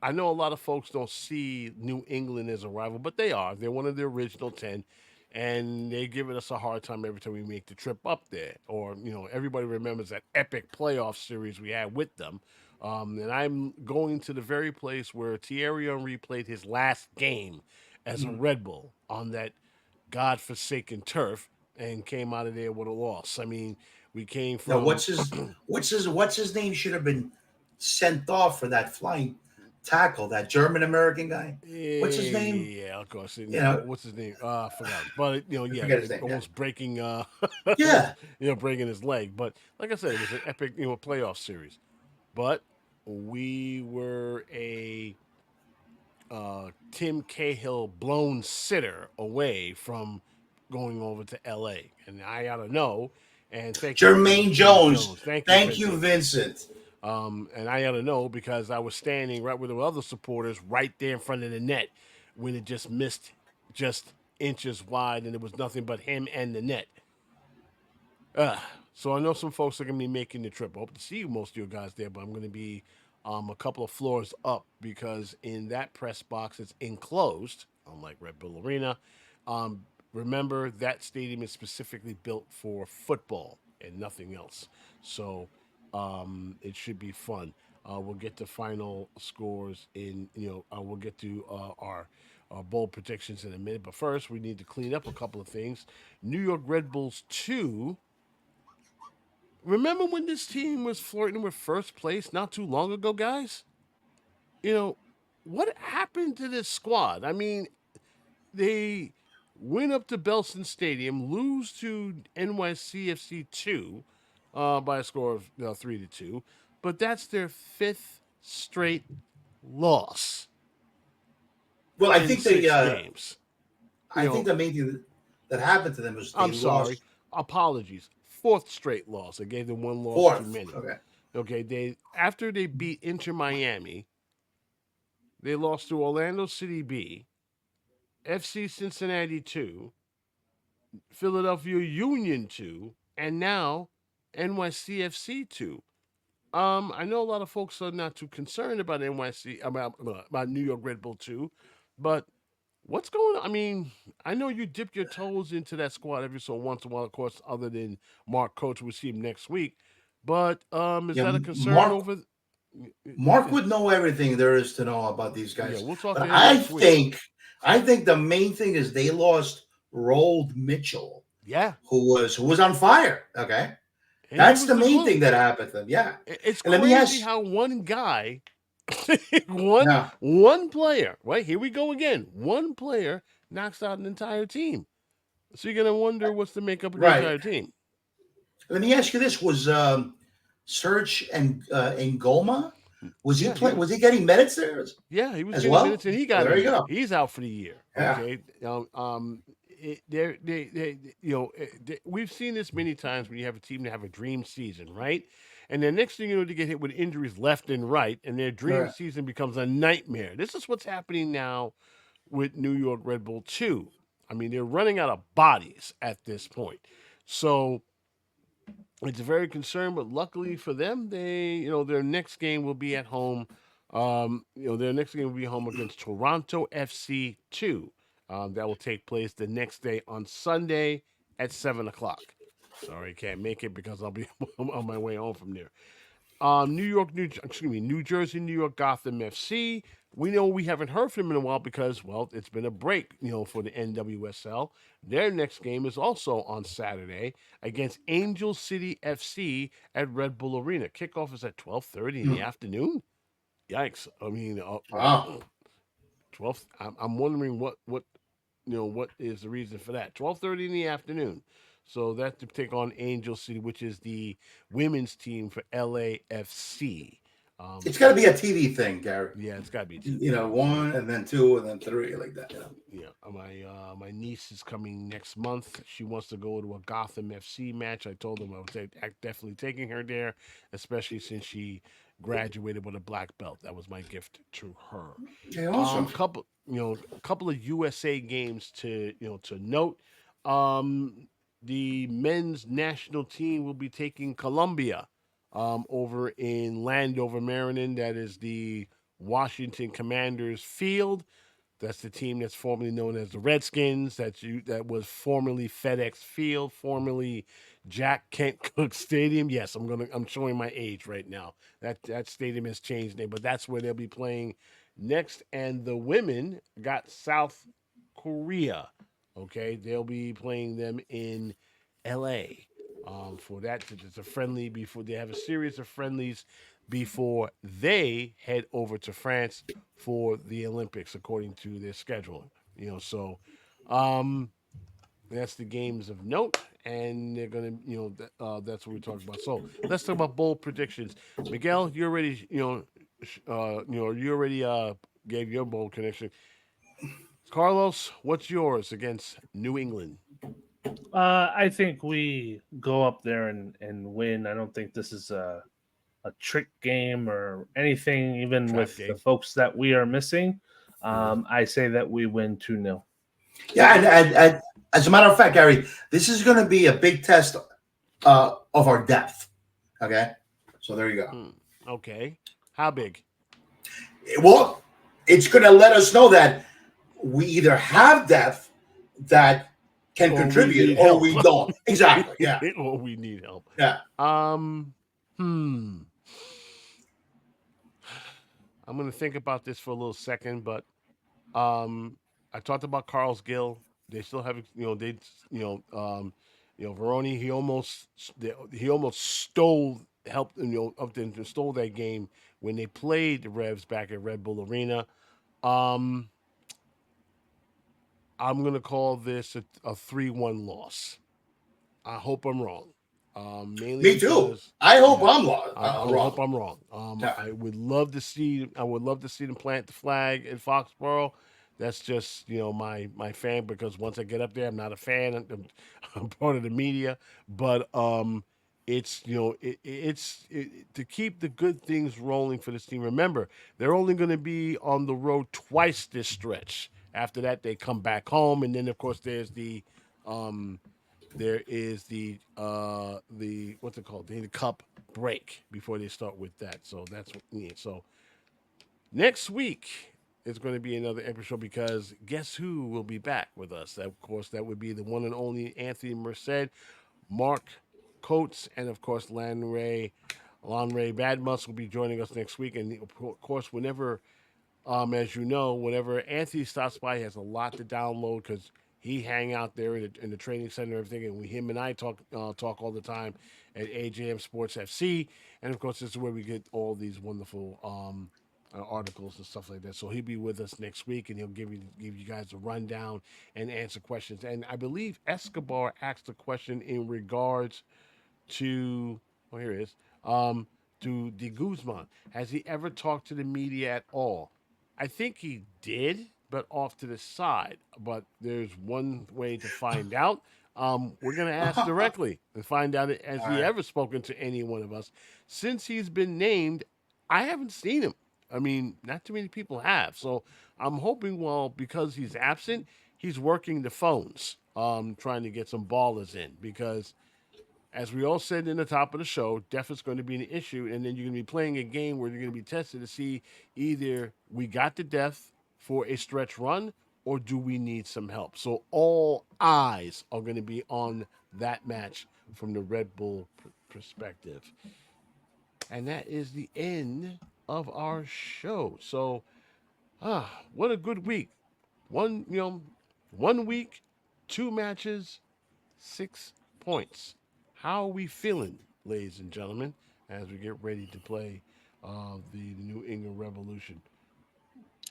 I know a lot of folks don't see New England as a rival, but they are. They're one of the original 10, and they give us a hard time every time we make the trip up there. Or, everybody remembers that epic playoff series we had with them. And I'm going to the very place where Thierry Henry played his last game as a Red Bull on that godforsaken turf and came out of there with a loss. I mean, we came Now, from what's his name should have been sent off for that flying tackle, that German American guy. What's his name? Yeah, of course. You know, What's his name? I forgot. But I yeah, forget his name. almost breaking, Yeah. breaking his leg. But like I said, it was an epic, playoff series. But we were a Tim Cahill blown sitter away from going over to L.A. And I ought to know. And thank you, Jermaine Jones. Thank you, Thank you, Vincent. Vincent. And I ought to know because I was standing right with the other supporters right there in front of the net when it just missed just inches wide and it was nothing but him and the net. So I know some folks are going to be making the trip. I hope to see most of you guys there, but I'm going to be a couple of floors up because in that press box it's enclosed, unlike Red Bull Arena. Remember, that stadium is specifically built for football and nothing else. So it should be fun. We'll get to final scores we'll get to our bowl predictions in a minute. But first, we need to clean up a couple of things. New York Red Bulls 2. Remember when this team was flirting with first place not too long ago, guys? What happened to this squad? I mean, they went up to Belson Stadium, lose to NYCFC 2 by a score of 3-2, but that's their 5th straight loss. Well, I in think 6 games. I think the main thing that happened to them was they sorry. lost. Apologies. 4th straight loss. I gave them one loss Fourth. too many. Okay. Okay. After they beat Inter Miami, they lost to Orlando City B, FC Cincinnati 2, Philadelphia Union 2, and now NYCFC 2. I know a lot of folks are not too concerned about about New York Red Bull 2, but what's going on? I mean, I know you dip your toes into that squad every so once in a while, of course, other than Mark Coach. We'll see him next week. But is that a concern over? Mark would know everything there is to know about these guys. Yeah, we'll talk but to him next week. I think the main thing is they lost Rold Mitchell. Yeah. Who was on fire. Okay. And that's the main thing that happened to them. Yeah. It's crazy how one guy, one player, right? Here we go again. One player knocks out an entire team. So you're gonna wonder what's the makeup of the entire team. Let me ask you this: was Serge and Ngoma? Was he playing? Was he getting minutes there? Yeah, he was getting minutes, and he got. There you go. He's out for the year. Yeah. Okay. We've seen this many times when you have a team that have a dream season, right? And the next thing you know, they get hit with injuries left and right, and their dream season becomes a nightmare. This is what's happening now with New York Red Bull 2. I mean, they're running out of bodies at this point. So it's very concerned, but luckily for them, their next game will be at home. Their next game will be home against Toronto FC 2. That will take place the next day on Sunday at 7:00. Sorry, can't make it because I'll be on my way home from there. New Jersey, New York, Gotham FC. We know we haven't heard from them in a while because, it's been a break, for the NWSL. Their next game is also on Saturday against Angel City FC at Red Bull Arena. Kickoff is at 12:30 in the afternoon. Yikes! I mean, 12. I'm wondering what is the reason for that? 12:30 in the afternoon. So that's to take on Angel City, which is the women's team for LAFC. It's got to be a TV thing, Gary. Yeah, it's got to be a TV. You know, 1 and then 2 and then 3 like that. You know? Yeah, my niece is coming next month. She wants to go to a Gotham FC match. I told them I was definitely taking her there, especially since she graduated with a black belt. That was my gift to her. Okay, awesome. A couple of USA games to note. The men's national team will be taking Colombia over in Landover, Maryland. That is the Washington Commanders field. That's the team that's formerly known as the Redskins. That was formerly FedEx Field, formerly Jack Kent Cooke Stadium. Yes, I'm showing my age right now. That stadium has changed name, but that's where they'll be playing next. And the women got South Korea. Okay, they'll be playing them in L.A. For that. It's a friendly before they have a series of friendlies before they head over to France for the Olympics, according to their scheduling. So that's the games of note, and they're gonna, that's what we're talking about. So let's talk about bold predictions. Miguel, you already, you already gave your bold prediction. Carlos, what's yours against New England? I think we go up there and win. I don't think this is a trick game or anything, even Trap with game. the folks that we are missing. I say that we win 2-0. Yeah, and as a matter of fact, Gary, this is going to be a big test of our depth. Okay, so there you go. Okay, how big? Well, it's going to let us know that we either have depth that can contribute or we don't. Exactly. Yeah. Or we need help. Yeah. I'm going to think about this for a little second, but I talked about Carl's Gill. They still have, Veroni. He almost stole that game when they played the Revs back at Red Bull Arena. I'm going to call this a 3-1 loss. I hope I'm wrong. Me too. I hope I'm wrong. I hope I'm wrong. Yeah. I would love to see them plant the flag in Foxborough. That's just my fan, because once I get up there, I'm not a fan. I'm part of the media, but it's to keep the good things rolling for this team. Remember, they're only going to be on the road twice this stretch. After that, they come back home, and then of course there's the what's it called? The cup break before they start with that. So that's so next week is going to be another episode, because guess who will be back with us? Of course, that would be the one and only Anthony Merced, Mark Coates, and of course Lanray Badmus will be joining us next week. And of course, whenever as you know, whenever Anthony stops by, he has a lot to download, because he hang out there in the training center and everything, and him and I talk all the time at AJM Sports FC, and of course this is where we get all these wonderful articles and stuff like that. So he'll be with us next week, and he'll give you guys a rundown and answer questions. And I believe Escobar asked a question in regards to, here it is, to De Guzman. Has he ever talked to the media at all? I think he did, but off to the side. But there's one way to find out. We're going to ask directly and find out, has he ever spoken to any one of us. Since he's been named, I haven't seen him. I mean, not too many people have. So I'm hoping, because he's absent, he's working the phones, trying to get some ballers in. Because, as we all said in the top of the show, depth is going to be an issue. And then you're going to be playing a game where you're going to be tested to see either we got the depth for a stretch run, or do we need some help? So all eyes are going to be on that match from the Red Bull perspective. And that is the end of our show. So, what a good week. One week, 2 matches, 6 points. How are we feeling, ladies and gentlemen, as we get ready to play the New England Revolution?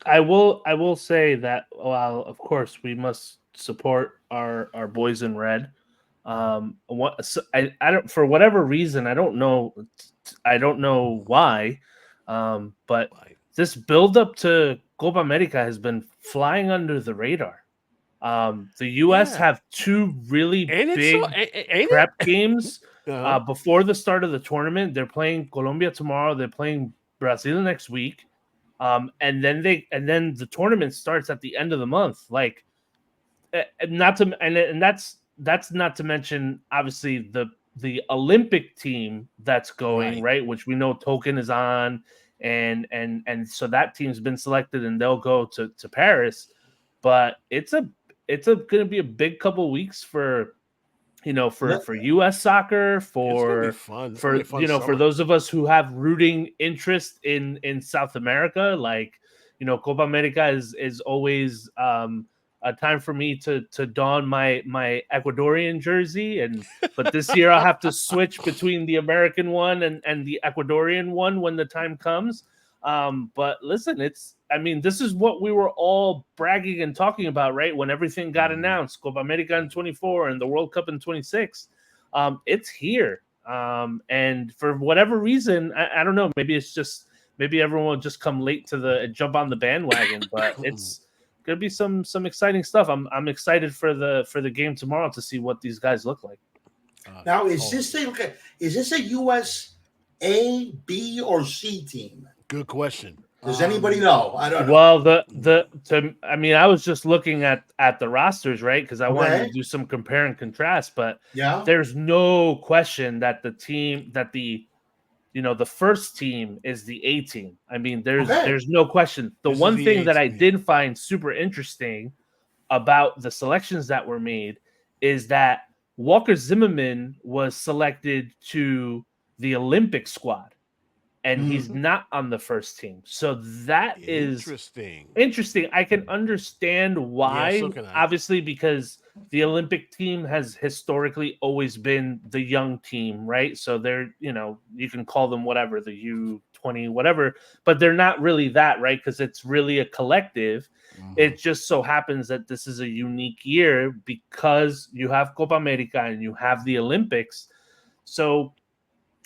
I will say that while of course we must support our boys in red, I don't, for whatever reason, I don't know why, But this build up to Copa America has been flying under the radar. The U.S. have two really big prep games before the start of the tournament. They're playing Colombia tomorrow. They're playing Brazil next week, and then the tournament starts at the end of the month. Like, that's not to mention obviously the Olympic team that's going right, which we know Token is on, and so that team's been selected and they'll go to Paris. But it's going to be a big couple weeks for U.S. soccer, for those of us who have rooting interest in South America. Like, Copa America is always a time for me to don my Ecuadorian jersey, but this year I'll have to switch between the American one and the Ecuadorian one when the time comes. But listen, this is what we were all bragging and talking about, right? When everything got announced, Copa America in 24 and the World Cup in 26, it's here. And for whatever reason, I don't know, maybe everyone will just come late to jump on the bandwagon, but it's gonna be some exciting stuff. I'm excited for the game tomorrow to see what these guys look like. Now, is this a US A, B, or C team? Good question. Does anybody know? I don't know. Well, I was just looking at the rosters, right? Because I wanted to do some compare and contrast, but there's no question that the first team is the A team. I mean, there's no question. The one thing that I did find super interesting about the selections that were made is that Walker Zimmerman was selected to the Olympic squad, and he's not on the first team. So that is interesting. I can understand why. Yeah, so can I. Obviously, because the Olympic team has historically always been the young team, right? So they're, you can call them whatever, the U20, whatever, but they're not really that, right? Because it's really a collective. It just so happens that this is a unique year because you have Copa America and you have the Olympics. So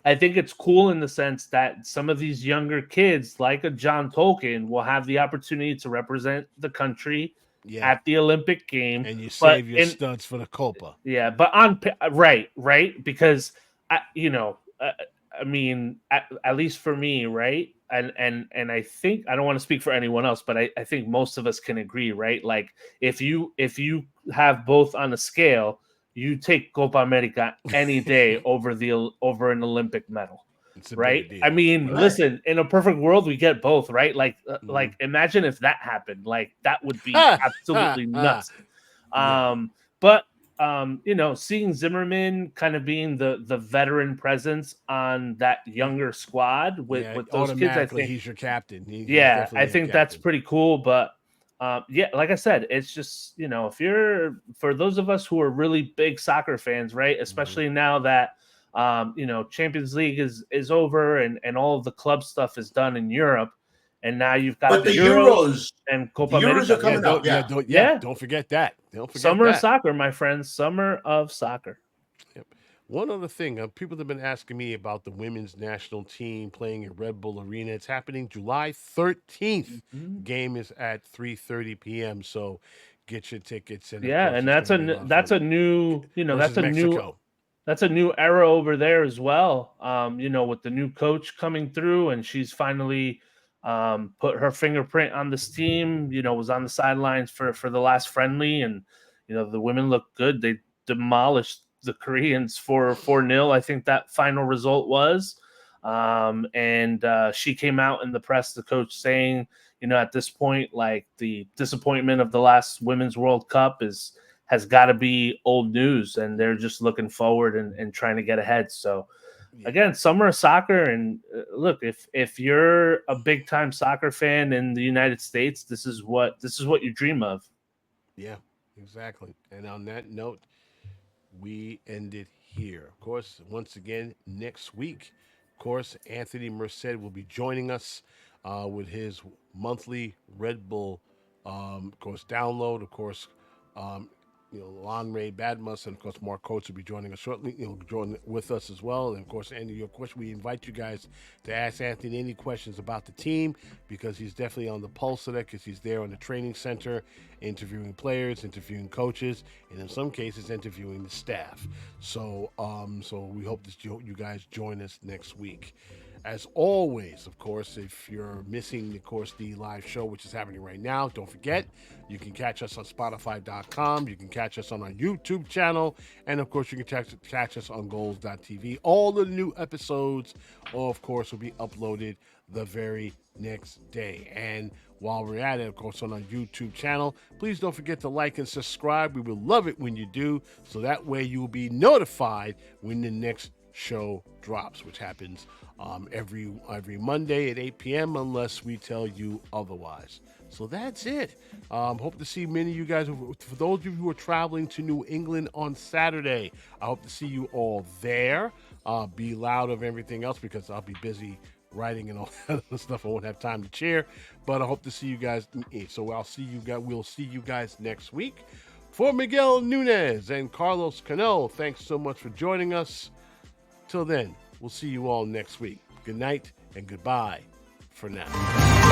I think it's cool in the sense that some of these younger kids, like a John Tolkien, will have the opportunity to represent the country at the Olympic game. And you save your studs for the Copa. Yeah, but right, because at least for me, right? And I think, I don't want to speak for anyone else, but I think most of us can agree, right? Like if you have both on a scale, you take Copa America any day over an Olympic medal, right? I mean, listen, in a perfect world, we get both, right? Like imagine if that happened. Like that would be absolutely nuts. But seeing Zimmerman kind of being the veteran presence on that younger squad with those kids, I think he's your captain. I think that's pretty cool. But like I said, it's just, for those of us who are really big soccer fans, right? Especially now that, Champions League is over and all of the club stuff is done in Europe. And now you've got the Euros and Copa America. Are coming up. Don't forget that. Summer of soccer, my friends. Summer of soccer. Yep. One other thing, people have been asking me about the women's national team playing at Red Bull Arena. It's happening July 13th. Game is at 3:30 p.m. So get your tickets. And that's a new era over there as well. With the new coach coming through, and she's finally put her fingerprint on this team. Was on the sidelines for the last friendly, and the women look good. They demolished the Koreans for 4-0. I think that final result was. And she came out in the press, the coach, saying, at this point, like the disappointment of the last Women's World Cup has got to be old news, and they're just looking forward and trying to get ahead. So again, summer of soccer, and look, if you're a big time soccer fan in the United States, this is what you dream of. Yeah, exactly. And on that note, we end it here. Of course, once again, next week, of course, Anthony Merced will be joining us with his monthly Red Bull, of course, download. Of course, Lon Ray Badmus, and of course Mark Coates will be joining us shortly. Join with us as well. And of course, Andy, of course, we invite you guys to ask Anthony any questions about the team, because he's definitely on the pulse of it, because he's there on the training center, interviewing players, interviewing coaches, and in some cases interviewing the staff. So we hope that you guys join us next week. As always, of course, if you're missing, of course, the live show, which is happening right now, don't forget, you can catch us on Spotify.com. You can catch us on our YouTube channel. And, of course, you can catch us on Goals.tv. All the new episodes, of course, will be uploaded the very next day. And while we're at it, of course, on our YouTube channel, please don't forget to like and subscribe. We will love it when you do, so that way you will be notified when the next show drops, which happens every Monday at 8 p.m. unless we tell you otherwise. So that's it. Hope to see many of you guys. For those of you who are traveling to New England on Saturday, I hope to see you all there. Be loud of everything else, because I'll be busy writing and all that other stuff. I won't have time to cheer, but I hope to see you guys. So we'll see you guys next week. For Miguel Nunez and Carlos Cano, thanks so much for joining us. Till then, we'll see you all next week. Good night and goodbye for now.